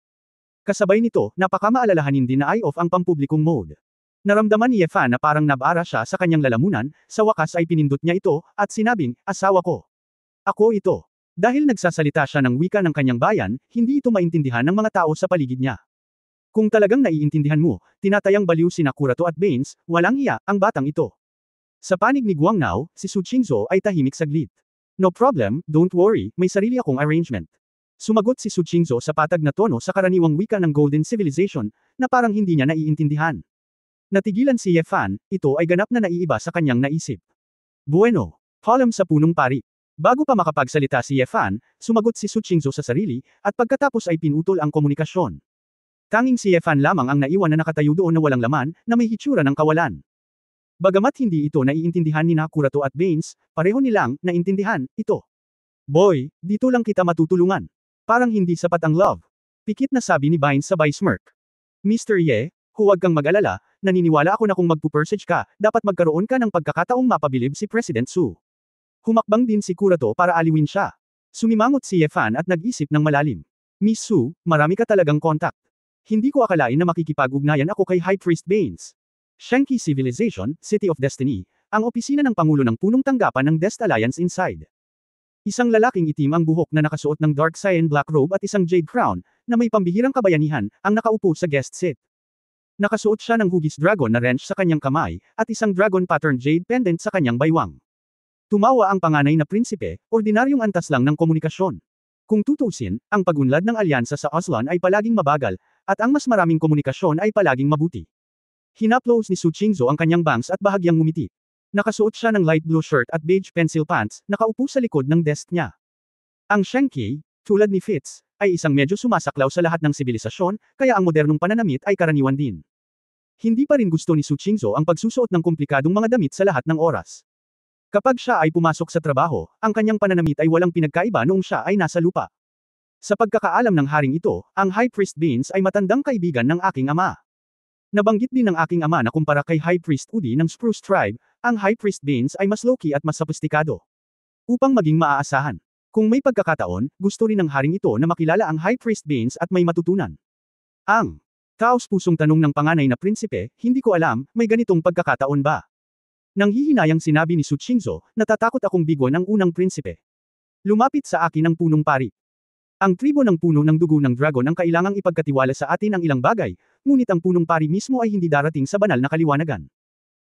Kasabay nito, napakamaalalahanin din na eye-off ang pampublikong mode. Naramdaman ni Yefan na parang nabara siya sa kanyang lalamunan, sa wakas ay pinindot niya ito, at sinabing, asawa ko. Ako ito. Dahil nagsasalita siya ng wika ng kanyang bayan, hindi ito maintindihan ng mga tao sa paligid niya. Kung talagang naiintindihan mo, tinatayang baliw sina Curato at Baines, walang hiya, ang batang ito. Sa panig ni Guangnao, si Su Qingzhou ay tahimik saglit. No problem, don't worry, may sarili akong arrangement. Sumagot si Su Qingzhou sa patag na tono sa karaniwang wika ng Golden Civilization, na parang hindi niya naiintindihan. Natigilan si Yefan, ito ay ganap na naiiba sa kanyang naisip. Bueno, column sa punong pari. Bago pa makapagsalita si Yefan, sumagot si Su Qingzhou sa sarili, at pagkatapos ay pinutol ang komunikasyon. Tanging si Yefan lamang ang naiwan na nakatayo doon na walang laman, na may hitsura ng kawalan. Bagamat hindi ito naiintindihan ni Curato at Baines, pareho nilang naintindihan ito. Boy, dito lang kita matutulungan. Parang hindi sapat ang love. Pikit na sabi ni Baines sabay smirk. Mr. Ye, huwag kang mag-alala, naniniwala ako na kung magpupursage ka, dapat magkaroon ka ng pagkakataong mapabilib si President Su. Humakbang din si Curato para aliwin siya. Sumimangot si Yefan at nag-isip ng malalim. Miss Su, marami ka talagang contact. Hindi ko akalain na makikipag-ugnayan ako kay High Priest Baines. Shanxi Civilization, City of Destiny, ang opisina ng Pangulo ng punong tanggapan ng Dest Alliance Inside. Isang lalaking itim ang buhok na nakasuot ng dark cyan black robe at isang jade crown, na may pambihirang kabayanihan, ang nakaupo sa guest seat. Nakasuot siya ng hugis dragon na wrench sa kanyang kamay, at isang dragon pattern jade pendant sa kanyang baywang. Tumawa ang panganay na prinsipe, ordinaryong antas lang ng komunikasyon. Kung tutuusin, ang pagunlad ng alyansa sa Aslan ay palaging mabagal, at ang mas maraming komunikasyon ay palaging mabuti. Hinaplos ni Su Qingzhou ang kanyang bangs at bahagyang ngumiti. Nakasuot siya ng light blue shirt at beige pencil pants, nakaupo sa likod ng desk niya. Ang Shanxi, tulad ni Fitz, ay isang medyo sumasaklaw sa lahat ng sibilisasyon, kaya ang modernong pananamit ay karaniwan din. Hindi pa rin gusto ni Su Qingzhou ang pagsusuot ng komplikadong mga damit sa lahat ng oras. Kapag siya ay pumasok sa trabaho, ang kanyang pananamit ay walang pinagkaiba noong siya ay nasa lupa. Sa pagkakaalam ng haring ito, ang High Priest Baines ay matandang kaibigan ng aking ama. Nabanggit din ng aking ama na kumpara kay High Priest Udi ng Spruce Tribe, ang High Priest Baines ay mas low-key at mas sophisticado. Upang maging maaasahan. Kung may pagkakataon, gusto rin ng haring ito na makilala ang High Priest Baines at may matutunan. Ang taos-pusong tanong ng panganay na prinsipe, hindi ko alam, may ganitong pagkakataon ba? Nanghihinayang sinabi ni Su Qingzhou, natatakot akong bigwan ng unang prinsipe. Lumapit sa akin ang punong pari. Ang tribo ng puno ng dugo ng dragon ang kailangang ipagkatiwala sa atin ang ilang bagay, ngunit ang punong pari mismo ay hindi darating sa banal na kaliwanagan.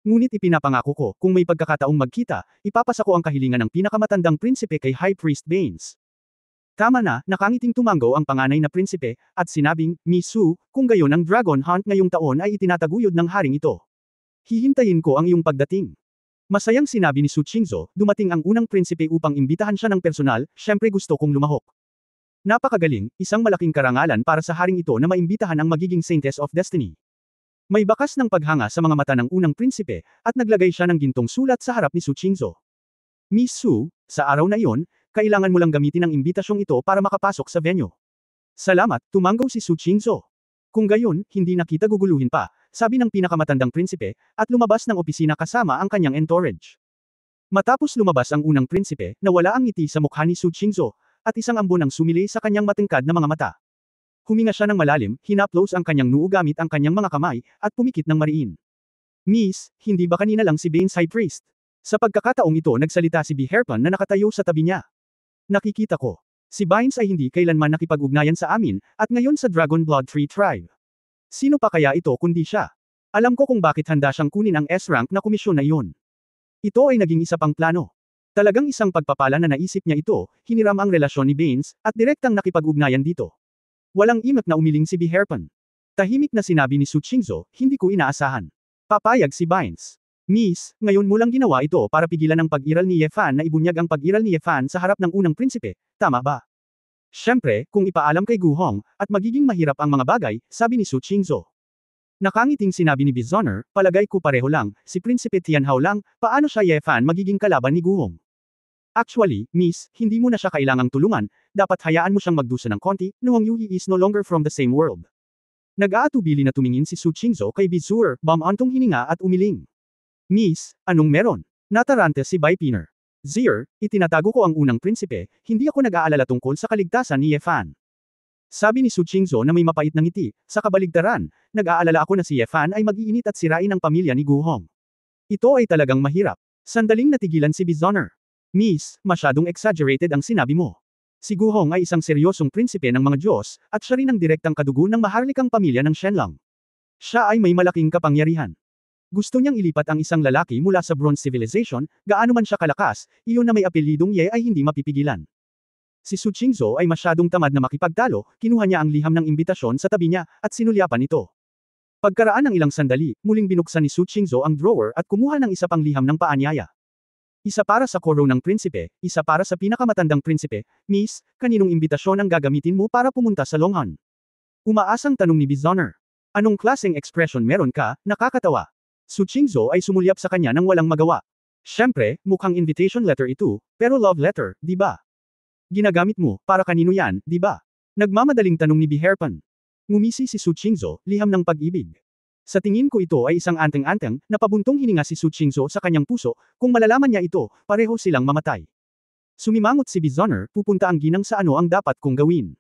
Ngunit ipinapangako ko, kung may pagkakataong magkita, ipapasa ko ang kahilingan ng pinakamatandang prinsipe kay High Priest Baines. Tama na, nakangiting tumango ang panganay na prinsipe, at sinabing, Miss Su, kung gayon ang Dragon Hunt ngayong taon ay itinataguyod ng haring ito. Hihintayin ko ang iyong pagdating. Masayang sinabi ni Su Qingzhou, dumating ang unang prinsipe upang imbitahan siya ng personal, syempre gusto kong lumahok. Napakagaling, isang malaking karangalan para sa haring ito na maimbitahan ang magiging Saintess of Destiny. May bakas ng paghanga sa mga mata ng unang prinsipe, at naglagay siya ng gintong sulat sa harap ni Su Qingzhou. Miss Su, sa araw na iyon, kailangan mo lang gamitin ang imbitasyong ito para makapasok sa venue. Salamat, tumango si Su Qingzhou. Kung gayon, hindi na kita guguluhin pa, sabi ng pinakamatandang prinsipe, at lumabas ng opisina kasama ang kanyang entourage. Matapos lumabas ang unang prinsipe, nawala ang ngiti sa mukha ni Su Qingzhou, at isang ambon ang sumili sa kanyang matingkad na mga mata. Huminga siya ng malalim, hinaplos ang kanyang noo gamit ang kanyang mga kamay, at pumikit ng mariin. Miss, hindi ba kanina lang si Baines High Priest? Sa pagkakataong ito nagsalita si B. Herpon na nakatayo sa tabi niya. Nakikita ko. Si Baines ay hindi kailanman nakipag-ugnayan sa amin, at ngayon sa Dragon Blood Tree Tribe. Sino pa kaya ito kundi siya? Alam ko kung bakit handa siyang kunin ang S-rank na komisyon na iyon. Ito ay naging isa pang plano. Talagang isang pagpapala na naisip niya ito, hiniram ang relasyon ni Baines, at direktang nakipag-ugnayan dito. Walang imak na umiling si B. Herpon. Tahimik na sinabi ni Su Qingzhou, hindi ko inaasahan. Papayag si Baines. Miss, ngayon mo lang ginawa ito para pigilan ang pag-iral ni Yefan na ibunyag ang pag-iral ni Yefan sa harap ng unang prinsipe, tama ba? Siyempre, kung ipaalam kay Gu Hong, at magiging mahirap ang mga bagay, sabi ni Su Qingzhou. Nakangiting sinabi ni Bizhoner, palagay ko pareho lang, si Prinsipe Tianhao lang, paano siya Yefan magiging kalaban ni Gu Hong? Actually, miss, hindi mo na siya kailangang tulungan, dapat hayaan mo siyang magdusa ng konti, noong Yui is no longer from the same world. Nag-aatubili na tumingin si Su Qingzhou kay Bizur, bumantong hininga at umiling. Miss, anong meron? Natarante si Baipiner. Zir, itinatago ko ang unang prinsipe, hindi ako nag-aalala tungkol sa kaligtasan ni Ye Fan. Sabi ni Su Qingzhou na may mapait na ngiti, sa kabaligtaran, nag-aalala ako na si Ye Fan ay mag-iinit at sirain ang pamilya ni Gu Hong. Ito ay talagang mahirap. Sandaling natigilan si Bizonner. Miss, masyadong exaggerated ang sinabi mo. Si Gu Hong ay isang seryosong prinsipe ng mga Diyos, at siya rin ang direktang kadugo ng maharlikang pamilya ng Shenlong. Siya ay may malaking kapangyarihan. Gusto niyang ilipat ang isang lalaki mula sa Bronze Civilization, gaano man siya kalakas, iyon na may apelyidong Ye ay hindi mapipigilan. Si Su Qingzhou ay masyadong tamad na makipagtalo, kinuha niya ang liham ng imbitasyon sa tabi niya, at sinulyapan ito. Pagkaraan ng ilang sandali, muling binuksan ni Su Qingzhou ang drawer at kumuha ng isa pang liham ng paanyaya. Isa para sa koro ng prinsipe, isa para sa pinakamatandang prinsipe. Miss, kaninong imbitasyon ang gagamitin mo para pumunta sa Longhorn? Umaasang tanong ni Bizonner. Anong klaseng ekspresyon meron ka, nakakatawa? Su Qingzhou ay sumulyap sa kanya nang walang magawa. Siyempre, mukhang invitation letter ito, pero love letter, di ba? Ginagamit mo, para kanino yan, di ba? Nagmamadaling tanong ni Biherpan. Ngumisi si Su Qingzhou, liham ng pag-ibig. Sa tingin ko ito ay isang anteng-anteng, na pabuntong hininga si Su Qingzhou sa kanyang puso, kung malalaman niya ito, pareho silang mamatay. Sumimangot si Bizonner, pupunta ang ginang sa ano ang dapat kong gawin.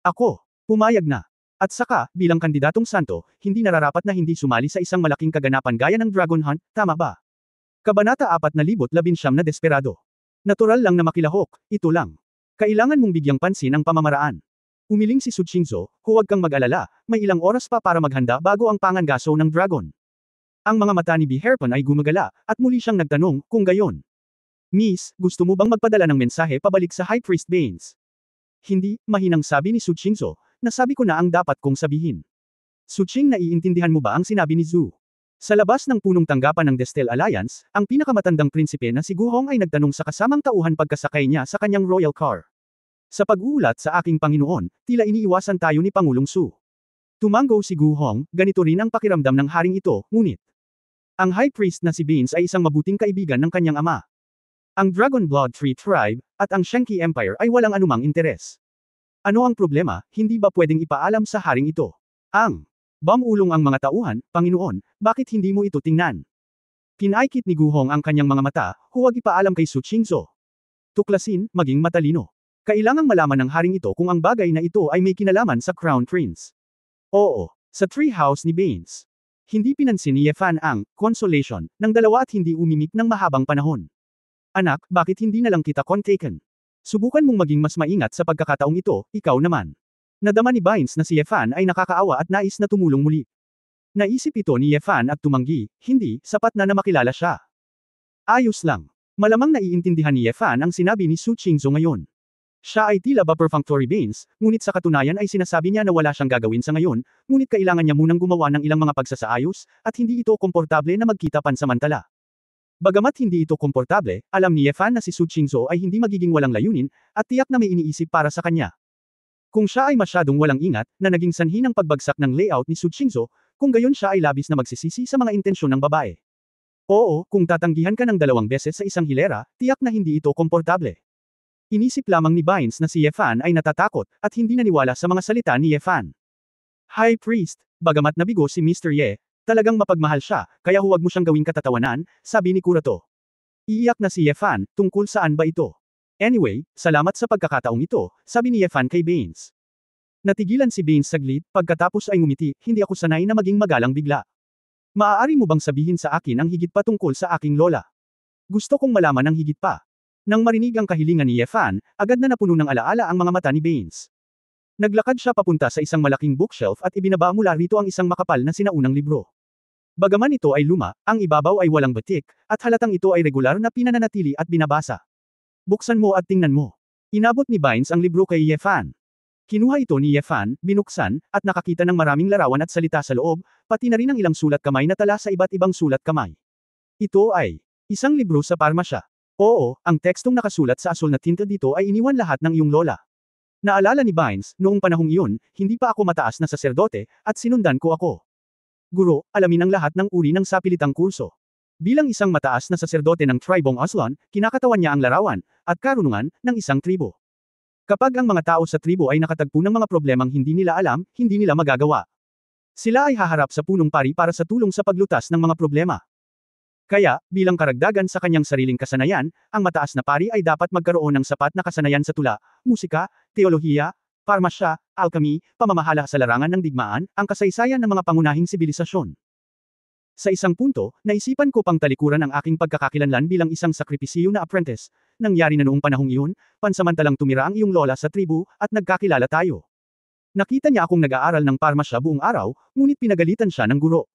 Ako, pumayag na. At saka, bilang kandidatong santo, hindi nararapat na hindi sumali sa isang malaking kaganapan gaya ng Dragon Hunt, tama ba? Kabanata 4,019 na desperado. Natural lang na makilahok, ito lang. Kailangan mong bigyang pansin ang pamamaraan. Umiling si Su Qingzhou, huwag kang mag-alala, may ilang oras pa para maghanda bago ang pangangaso ng dragon. Ang mga mata ni Biherpan ay gumagala, at muli siyang nagtanong, kung gayon. Miss, gusto mo bang magpadala ng mensahe pabalik sa High Priest Baines? Hindi, mahinang sabi ni Su Qingzhou, nasabi ko na ang dapat kong sabihin. Su Qing, naiintindihan mo ba ang sinabi ni Zhu? Sa labas ng punong tanggapan ng Destel Alliance, ang pinakamatandang prinsipe na si Gu Hong ay nagtanong sa kasamang tauhan pagkasakay niya sa kanyang royal car. Sa pag-uulat sa aking Panginoon, tila iniiwasan tayo ni Pangulong Su. Tumango si Gu Hong, ganito rin ang pakiramdam ng haring ito, ngunit. Ang High Priest na si Baines ay isang mabuting kaibigan ng kanyang ama. Ang Dragon Blood Tree Tribe, at ang Shenki Empire ay walang anumang interes. Ano ang problema, hindi ba pwedeng ipaalam sa haring ito? Ang bamulong ang mga tauhan, Panginoon, bakit hindi mo ito tingnan? Pinaikit ni Gu Hong ang kanyang mga mata, huwag ipaalam kay Su Qingzhou. Tuklasin, maging matalino. Kailangang malaman ng haring ito kung ang bagay na ito ay may kinalaman sa Crown Prince. Oo, sa tree house ni Baines. Hindi pinansin ni Ye Fan ang consolation ng dalawa at hindi umimik ng mahabang panahon. Anak, bakit hindi na lang kita kontaken? Subukan mong maging mas maingat sa pagkakataong ito, ikaw naman. Nadama ni Baines na si Ye Fan ay nakakaawa at nais na tumulong muli. Naisip ito ni Ye Fan at tumanggi, hindi, sapat na makilala siya. Ayos lang. Malamang naiintindihan ni Ye Fan ang sinabi ni Su Qingzhou ngayon. Siya ay tila ba perfunctory Baines, ngunit sa katunayan ay sinasabi niya na wala siyang gagawin sa ngayon, ngunit kailangan niya munang gumawa ng ilang mga pagsasaayos, at hindi ito komportable na magkita pansamantala. Bagamat hindi ito komportable, alam ni Ye Fan na si Su Qingzhou ay hindi magiging walang layunin, at tiyak na may iniisip para sa kanya. Kung siya ay masyadong walang ingat, na naging sanhi ng pagbagsak ng layout ni Su Qingzhou, kung gayon siya ay labis na magsisisi sa mga intensyon ng babae. Oo, kung tatanggihan ka ng 2 beses sa isang hilera, tiyak na hindi ito komportable. Inisip lamang ni Baines na si Ye Fan ay natatakot, at hindi naniwala sa mga salita ni Ye Fan. High Priest, bagamat nabigo si Mr. Ye, talagang mapagmahal siya, kaya huwag mo siyang gawing katatawanan, sabi ni Kurato. Iiyak na si Ye Fan, tungkol saan ba ito? Anyway, salamat sa pagkakataong ito, sabi ni Ye Fan kay Baines. Natigilan si Baines saglit, pagkatapos ay ngumiti, hindi ako sanay na maging magalang bigla. Maaari mo bang sabihin sa akin ang higit pa tungkol sa aking lola? Gusto kong malaman ang higit pa. Nang marinig ang kahilingan ni Ye Fan, agad na napuno ng alaala ang mga mata ni Baines. Naglakad siya papunta sa isang malaking bookshelf at ibinaba mula rito ang isang makapal na sinaunang libro. Bagaman ito ay luma, ang ibabaw ay walang batik, at halatang ito ay regular na pinananatili at binabasa. Buksan mo at tingnan mo. Inabot ni Baines ang libro kay Ye Fan. Kinuha ito ni Ye Fan, binuksan, at nakakita ng maraming larawan at salita sa loob, pati na rin ang ilang sulat kamay na tala sa iba't ibang sulat kamay. Ito ay isang libro sa parmasya. Oo, ang tekstong nakasulat sa asul na tinta dito ay iniwan lahat ng iyong lola. Naalala ni Baines, noong panahong iyon, hindi pa ako mataas na saserdote, at sinundan ko ako. Guro, alamin ang lahat ng uri ng sapilitang kurso. Bilang isang mataas na saserdote ng tribong Aslan, kinakatawan niya ang larawan at karunungan ng isang tribo. Kapag ang mga tao sa tribo ay nakatagpo ng mga problemang hindi nila alam, hindi nila magagawa. Sila ay haharap sa punong pari para sa tulong sa paglutas ng mga problema. Kaya, bilang karagdagan sa kanyang sariling kasanayan, ang mataas na pari ay dapat magkaroon ng sapat na kasanayan sa tula, musika, teolohiya, parmasya, alchemy, pamamahala sa larangan ng digmaan, ang kasaysayan ng mga pangunahing sibilisasyon. Sa isang punto, naisipan ko pang talikuran ang aking pagkakakilanlan bilang isang sakripisyo na apprentice. Nangyari na noong panahong iyon, pansamantalang tumira ang iyong lola sa tribu, at nagkakilala tayo. Nakita niya akong nag-aaral ng parmasya buong araw, ngunit pinagalitan siya ng guro.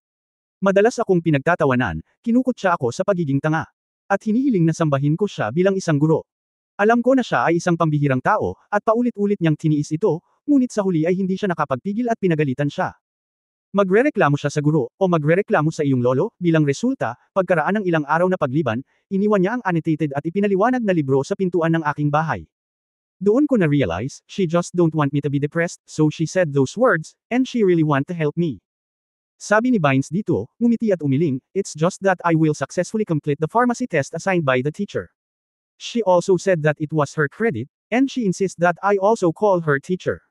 Madalas akong pinagtatawanan, kinukutya ako sa pagiging tanga. At hinihiling na sambahin ko siya bilang isang guro. Alam ko na siya ay isang pambihirang tao, at paulit-ulit niyang tiniis ito, ngunit sa huli ay hindi siya nakapagpigil at pinagalitan siya. Magrereklamo siya sa guro, o magrereklamo sa iyong lolo, bilang resulta, pagkaraan ng ilang araw na pagliban, iniwan niya ang annotated at ipinaliwanag na libro sa pintuan ng aking bahay. Doon ko na-realize, she just don't want me to be depressed, so she said those words, and she really want to help me. Sabi ni Bynes dito, ngumiti at umiling, it's just that I will successfully complete the pharmacy test assigned by the teacher. She also said that it was her credit, and she insists that I also call her teacher.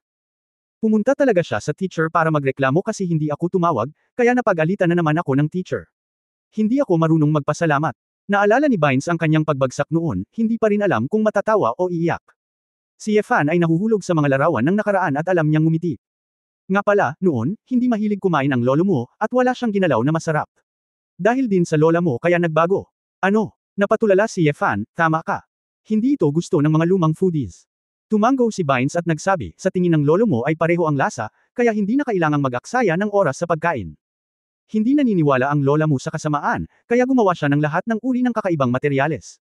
Pumunta talaga siya sa teacher para magreklamo kasi hindi ako tumawag, kaya napag-alitan na naman ako ng teacher. Hindi ako marunong magpasalamat. Naalala ni Bynes ang kanyang pagbagsak noon, hindi pa rin alam kung matatawa o iiyak. Si Yefan ay nahuhulog sa mga larawan ng nakaraan at alam niyang ngumiti. Nga pala, noon, hindi mahilig kumain ang lolo mo, at wala siyang ginalaw na masarap. Dahil din sa lola mo kaya nagbago. Ano? Napatulala si Yefan, tama ka. Hindi ito gusto ng mga lumang foodies. Tumango si Bynes at nagsabi, sa tingin ng lolo mo ay pareho ang lasa, kaya hindi na kailangang mag-aksaya ng oras sa pagkain. Hindi naniniwala ang lola mo sa kasamaan, kaya gumawa siya ng lahat ng uri ng kakaibang materyales.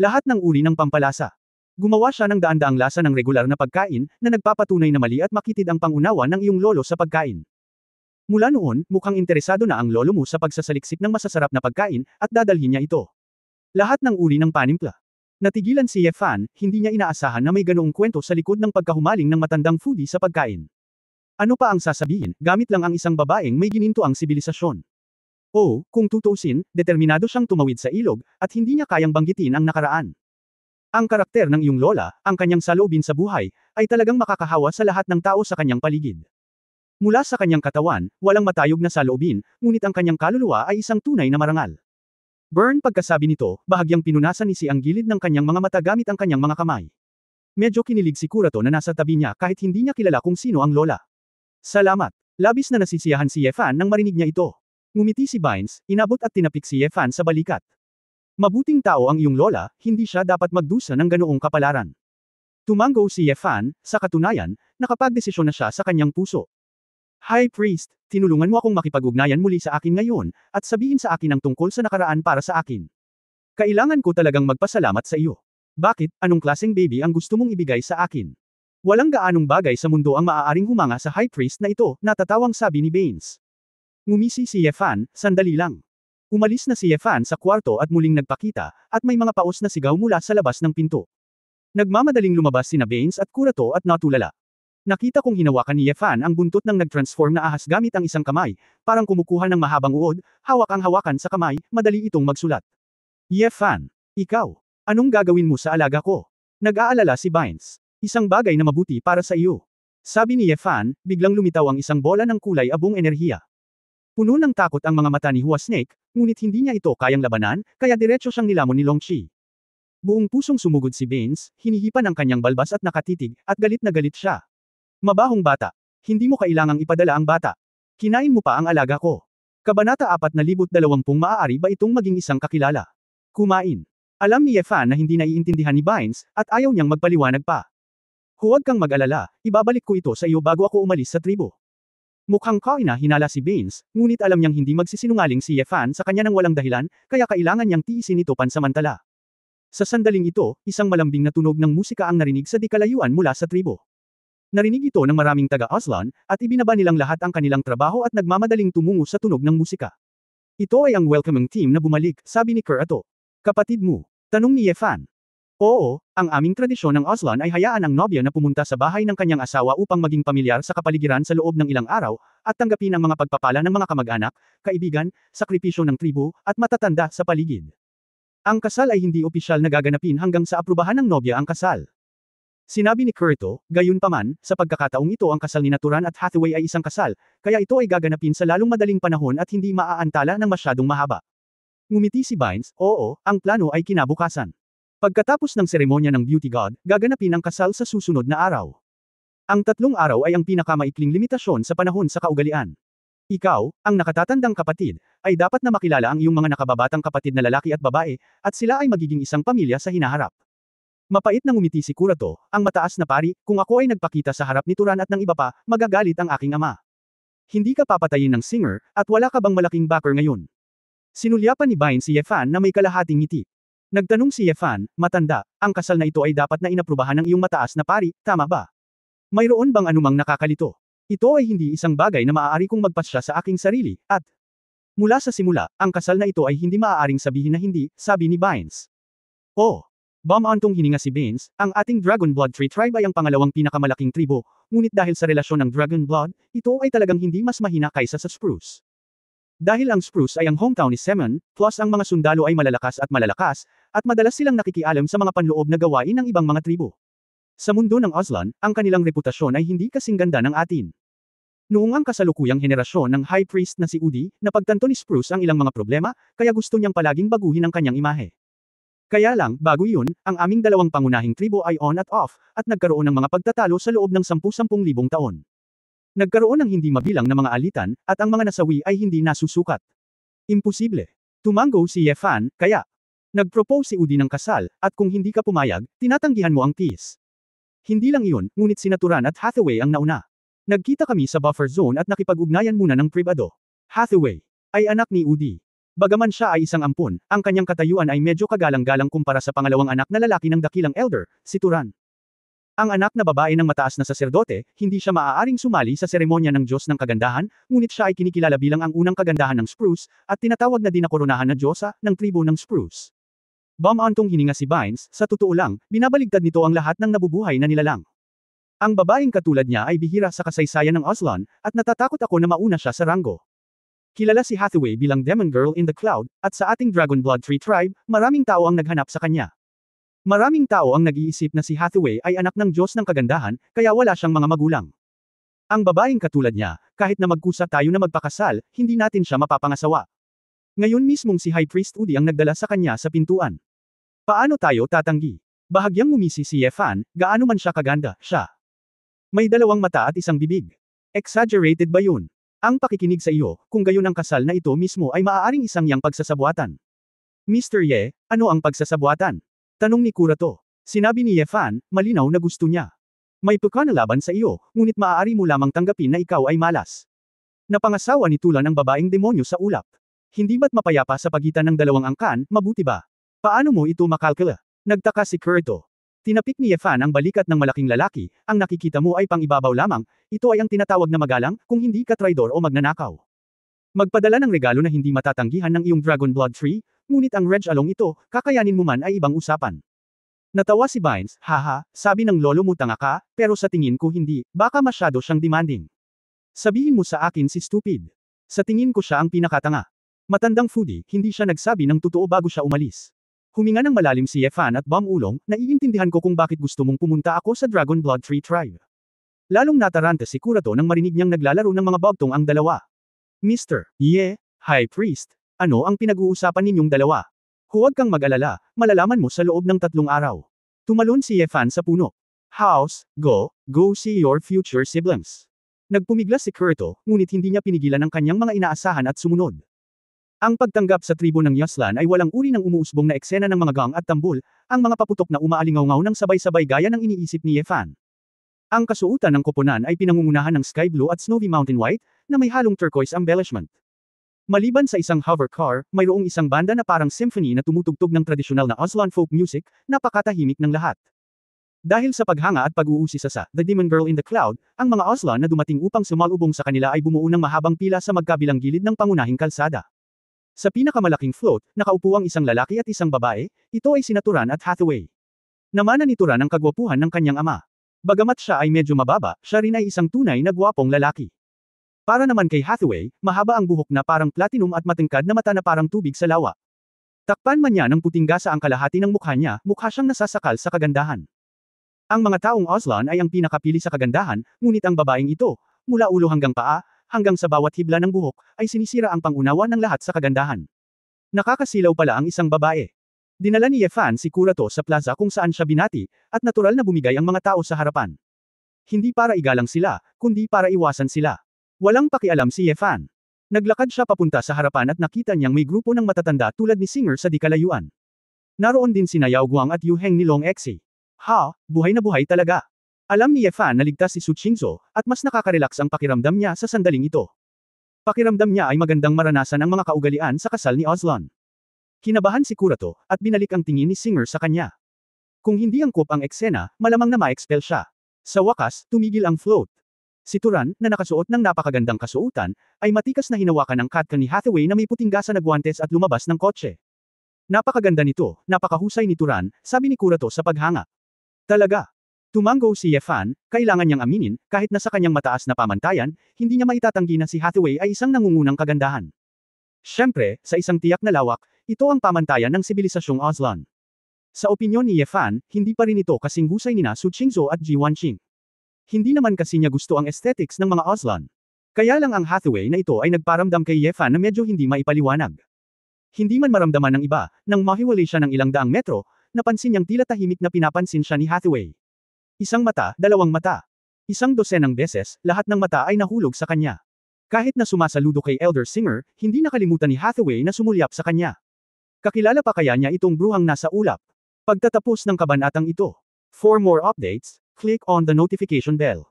Lahat ng uri ng pampalasa. Gumawa siya ng daan-daang lasa ng regular na pagkain, na nagpapatunay na mali at makitid ang pangunawa ng iyong lolo sa pagkain. Mula noon, mukhang interesado na ang lolo mo sa pagsasaliksik ng masasarap na pagkain, at dadalhin niya ito. Lahat ng uri ng panimpla. Natigilan si Yefan, hindi niya inaasahan na may ganoong kwento sa likod ng pagkahumaling ng matandang foodie sa pagkain. Ano pa ang sasabihin, gamit lang ang isang babaeng may gininto ang sibilisasyon. Oh, kung tutuusin, determinado siyang tumawid sa ilog, at hindi niya kayang banggitin ang nakaraan. Ang karakter ng iyong lola, ang kanyang saloobin sa buhay, ay talagang makakahawa sa lahat ng tao sa kanyang paligid. Mula sa kanyang katawan, walang matayog na saloobin, ngunit ang kanyang kaluluwa ay isang tunay na marangal. Burn pagkasabi nito, bahagyang pinunasan ni si ang gilid ng kanyang mga mata gamit ang kanyang mga kamay. Medyo kinilig si Kurato na nasa tabi niya kahit hindi niya kilala kung sino ang lola. Salamat. Labis na nasisiyahan si Yefan nang marinig niya ito. Ngumiti si Bynes, inabot at tinapik si Yefan sa balikat. Mabuting tao ang iyong lola, hindi siya dapat magdusa ng ganoong kapalaran. Tumango si Yefan, sa katunayan, nakapagdesisyon na siya sa kanyang puso. High Priest, tinulungan mo akong makipag-ugnayan muli sa akin ngayon, at sabihin sa akin ang tungkol sa nakaraan para sa akin. Kailangan ko talagang magpasalamat sa iyo. Bakit, anong klaseng baby ang gusto mong ibigay sa akin? Walang gaanong bagay sa mundo ang maaaring humanga sa High Priest na ito, natatawang sabi ni Bynes. Ngumisi si Yefan, sandali lang. Umalis na si Yefan sa kwarto at muling nagpakita, at may mga paos na sigaw mula sa labas ng pinto. Nagmamadaling lumabas sina Bynes at Kurato at natulala. Nakita kong hinawakan ni Yefan ang buntot ng nag-transform na ahas gamit ang isang kamay, parang kumukuha ng mahabang uod, hawak ang hawakan sa kamay, madali itong magsulat. Yefan, ikaw, anong gagawin mo sa alaga ko? Nag-aalala si Bynes. Isang bagay na mabuti para sa iyo. Sabi ni Yefan, biglang lumitaw ang isang bola ng kulay abong enerhiya. Puno ng takot ang mga mata ni Hua Snake, ngunit hindi niya ito kayang labanan, kaya diretso siyang nilamon ni Longqi. Buong pusong sumugod si Bynes, hinihipan ang kanyang balbas at nakatitig, at galit na galit siya. Mabahong bata. Hindi mo kailangang ipadala ang bata. Kinain mo pa ang alaga ko. Kabanata 420 maaari ba itong maging isang kakilala? Kumain. Alam ni Yefan na hindi naiintindihan ni Bynes, at ayaw niyang magpaliwanag pa. Huwag kang mag-alala, ibabalik ko ito sa iyo bago ako umalis sa tribo. Mukhang kaina hinala si Bynes, ngunit alam niyang hindi magsisinungaling si Yefan sa kanya ng walang dahilan, kaya kailangan niyang tiisin ito pansamantala. Sa sandaling ito, isang malambing na tunog ng musika ang narinig sa di kalayuan mula sa tribo. Narinig ito ng maraming taga-Aslan, at ibinaba nilang lahat ang kanilang trabaho at nagmamadaling tumungo sa tunog ng musika. Ito ay ang welcoming team na bumalik, sabi ni Kurato. Kapatid mo? Tanong ni Yefan. Oo, ang aming tradisyon ng Aslan ay hayaan ang nobya na pumunta sa bahay ng kanyang asawa upang maging pamilyar sa kapaligiran sa loob ng ilang araw, at tanggapin ang mga pagpapala ng mga kamag-anak, kaibigan, sakripisyo ng tribu, at matatanda sa paligid. Ang kasal ay hindi opisyal na gaganapin hanggang sa aprubahan ng nobya ang kasal. Sinabi ni Curto, gayunpaman, sa pagkakataong ito ang kasal ni Naturan at Hathaway ay isang kasal, kaya ito ay gaganapin sa lalong madaling panahon at hindi maaantala ng masyadong mahaba. Ngumiti si Bynes, oo, ang plano ay kinabukasan. Pagkatapos ng seremonya ng Beauty God, gaganapin ang kasal sa susunod na araw. Ang 3 araw ay ang pinakamaikling limitasyon sa panahon sa kaugalian. Ikaw, ang nakatatandang kapatid, ay dapat na makilala ang iyong mga nakababatang kapatid na lalaki at babae, at sila ay magiging isang pamilya sa hinaharap. Mapait na ngumiti si Kurato, ang mataas na pari, kung ako ay nagpakita sa harap ni Turan at ng iba pa, magagalit ang aking ama. Hindi ka papatayin ng singer, at wala ka bang malaking backer ngayon? Sinulyapan ni Bynes si Yefan na may kalahating ngiti. Nagtanong si Yefan, matanda, ang kasal na ito ay dapat na inaprubahan ng iyong mataas na pari, tama ba? Mayroon bang anumang nakakalito? Ito ay hindi isang bagay na maaari kong magpasya sa aking sarili, at mula sa simula, ang kasal na ito ay hindi maaaring sabihin na hindi, sabi ni Bynes. Oh! Bumantong hininga si Bynes, ang ating Dragon Blood Tree Tribe ay ang pangalawang pinakamalaking tribo, ngunit dahil sa relasyon ng Dragon Blood, ito ay talagang hindi mas mahina kaysa sa Spruce. Dahil ang Spruce ay ang hometown ni Semen, plus ang mga sundalo ay malalakas, at madalas silang nakikialam sa mga panloob na gawain ng ibang mga tribo. Sa mundo ng Aslan, ang kanilang reputasyon ay hindi kasing ganda ng atin. Noong ang kasalukuyang henerasyon ng High Priest na si Udi, napagtanto ni Spruce ang ilang mga problema, kaya gusto niyang palaging baguhin ang kanyang imahe. Kaya lang, bago yun, ang aming dalawang pangunahing tribo ay on at off, at nagkaroon ng mga pagtatalo sa loob ng 10,000 taon. Nagkaroon ng hindi mabilang na mga alitan, at ang mga nasawi ay hindi nasusukat. Imposible. Tumango si Yefan, kaya nag-propose si Udi ng kasal, at kung hindi ka pumayag, tinatanggihan mo ang peace. Hindi lang iyon, ngunit si Naturan at Hathaway ang nauna. Nagkita kami sa buffer zone at nakipag-ugnayan muna ng pribado. Hathaway ay anak ni Udi. Bagaman siya ay isang ampon, ang kanyang katayuan ay medyo kagalang-galang kumpara sa pangalawang anak na lalaki ng dakilang elder, si Turan. Ang anak na babae ng mataas na saserdote, hindi siya maaaring sumali sa seremonya ng Diyos ng kagandahan, ngunit siya ay kinikilala bilang ang unang kagandahan ng Spruce, at tinatawag na din na koronahan na Diyosa, ng tribo ng Spruce. Bumantong hininga si Bynes, sa totoo lang, binabaligtad nito ang lahat ng nabubuhay na nilalang. Ang babaeng katulad niya ay bihira sa kasaysayan ng Aslan, at natatakot ako na mauna siya sa ranggo. Kilala si Hathaway bilang Demon Girl in the Cloud, at sa ating Dragon Blood Tree Tribe, maraming tao ang naghanap sa kanya. Maraming tao ang nag-iisip na si Hathaway ay anak ng Diyos ng kagandahan, kaya wala siyang mga magulang. Ang babaeng katulad niya, kahit na magkusa tayo na magpakasal, hindi natin siya mapapangasawa. Ngayon mismong si High Priest Udi ang nagdala sa kanya sa pintuan. Paano tayo tatanggi? Bahagyang ngumisi si Yefan, gaano man siya kaganda, siya. May 2 mata at isang bibig. Exaggerated ba yun? Ang pakikinig sa iyo, kung gayon ang kasal na ito mismo ay maaaring isang yang pagsasabuatan. Mr. Ye, ano ang pagsasabuatan? Tanong ni Kurato. Sinabi ni Yefan, malinaw na gusto niya. May pagkanalaban sa iyo, ngunit maaari mo lamang tanggapin na ikaw ay malas. Napangasawa ni Tulan ang babaeng demonyo sa ulap. Hindi ba't mapayapa sa pagitan ng 2 angkan, mabuti ba? Paano mo ito makalkula? Nagtaka si Kurato. Tinapik ni Yefan ang balikat ng malaking lalaki, ang nakikita mo ay pang-ibabaw lamang, ito ay ang tinatawag na magalang, kung hindi ka traidor o magnanakaw. Magpadala ng regalo na hindi matatanggihan ng iyong Dragon Blood Tree, ngunit ang Reg Along ito, kakayanin mo man ay ibang usapan. Natawa si Bynes, haha, sabi ng lolo mo tanga ka, pero sa tingin ko hindi, baka masyado siyang demanding. Sabihin mo sa akin si stupid. Sa tingin ko siya ang pinakatanga. Matandang foodie, hindi siya nagsabi ng totoo bago siya umalis. Huminga ng malalim si Yefan at bumulong, naiintindihan ko kung bakit gusto mong pumunta ako sa Dragon Blood Tree Tribe. Lalong nataranta si Kurato nang marinig niyang naglalaro ng mga bogtong ang dalawa. Mr. Ye, High Priest, ano ang pinag-uusapan ninyong dalawa? Huwag kang mag-alala, malalaman mo sa loob ng 3 araw. Tumalon si Yefan sa puno. House, go see your future siblings. Nagpumiglas si Kurato, ngunit hindi niya pinigilan ang kanyang mga inaasahan at sumunod. Ang pagtanggap sa tribo ng Yaslan ay walang uri ng umuusbong na eksena ng mga gang at tambul, ang mga paputok na umaalingaw-ngaw ng sabay-sabay gaya ng iniisip ni Yefan. Ang kasuotan ng koponan ay pinangungunahan ng sky blue at snowy mountain white, na may halong turquoise embellishment. Maliban sa isang hover car, mayroong isang banda na parang symphony na tumutugtog ng tradisyonal na Aslan folk music, napakatahimik ng lahat. Dahil sa paghanga at pag-uusisa sa The Demon Girl in the Cloud, ang mga Aslan na dumating upang sumalubong sa kanila ay bumuo ng mahabang pila sa magkabilang gilid ng pangunahing kalsada. Sa pinakamalaking float, nakaupo ang isang lalaki at isang babae, ito ay si Naturan at Hathaway. Namana ni Turan ang kagwapuhan ng kanyang ama. Bagamat siya ay medyo mababa, siya rin ay isang tunay na gwapong lalaki. Para naman kay Hathaway, mahaba ang buhok na parang platinum at matangkad na mata na parang tubig sa lawa. Takpan man niya ng puting gasa ang kalahati ng mukha niya, mukha siyang nasasakal sa kagandahan. Ang mga taong Auslan ay ang pinakapili sa kagandahan, ngunit ang babaeng ito, mula ulo hanggang paa, hanggang sa bawat hibla ng buhok, ay sinisira ang pangunawa ng lahat sa kagandahan. Nakakasilaw pala ang isang babae. Dinala ni Yefan si Kurato sa plaza kung saan siya binati, at natural na bumigay ang mga tao sa harapan. Hindi para igalang sila, kundi para iwasan sila. Walang pakialam si Yefan. Naglakad siya papunta sa harapan at nakita niyang may grupo ng matatanda tulad ni Singer sa di kalayuan. Naroon din sina Yao Guang at Yu Heng ni Long Exi. Ha, buhay na buhay talaga. Alam ni Yefan na ligtas si Su Qingzhou, at mas nakaka-relax ang pakiramdam niya sa sandaling ito. Pakiramdam niya ay magandang maranasan ang mga kaugalian sa kasal ni Auslan. Kinabahan si Kurato, at binalik ang tingin ni Singer sa kanya. Kung hindi angkop ang eksena, malamang na ma-expel siya. Sa wakas, tumigil ang float. Si Turan, na nakasuot ng napakagandang kasuotan, ay matikas na hinawakan ng katka ni Hathaway na may puting gasa na guwantes at lumabas ng kotse. Napakaganda nito, napakahusay ni Turan, sabi ni Kurato sa paghanga. Talaga. Tumango si Yefan, kailangan niyang aminin, kahit na sa kanyang mataas na pamantayan, hindi niya maitatanggi na si Hathaway ay isang nangungunang kagandahan. Siyempre, sa isang tiyak na lawak, ito ang pamantayan ng sibilisasyong Auslan. Sa opinyon ni Yefan, hindi pa rin ito kasing husay nina Su Qingzhou at Ji Wanqing. Hindi naman kasi niya gusto ang aesthetics ng mga Auslan. Kaya lang ang Hathaway na ito ay nagparamdam kay Yefan na medyo hindi maipaliwanag. Hindi man maramdaman ng iba, nang mahiwalay siya ng ilang daang metro, napansin niyang tila tahimik na pinapansin siya ni Hathaway. Isang mata, dalawang mata. Isang dosenang beses, lahat ng mata ay nahulog sa kanya. Kahit na sumasaludo kay Elder Singer, hindi nakalimutan ni Hathaway na sumulyap sa kanya. Kakilala pa kaya niya itong bruhang nasa ulap? Pagtatapos ng kabanatang ito. For more updates, click on the notification bell.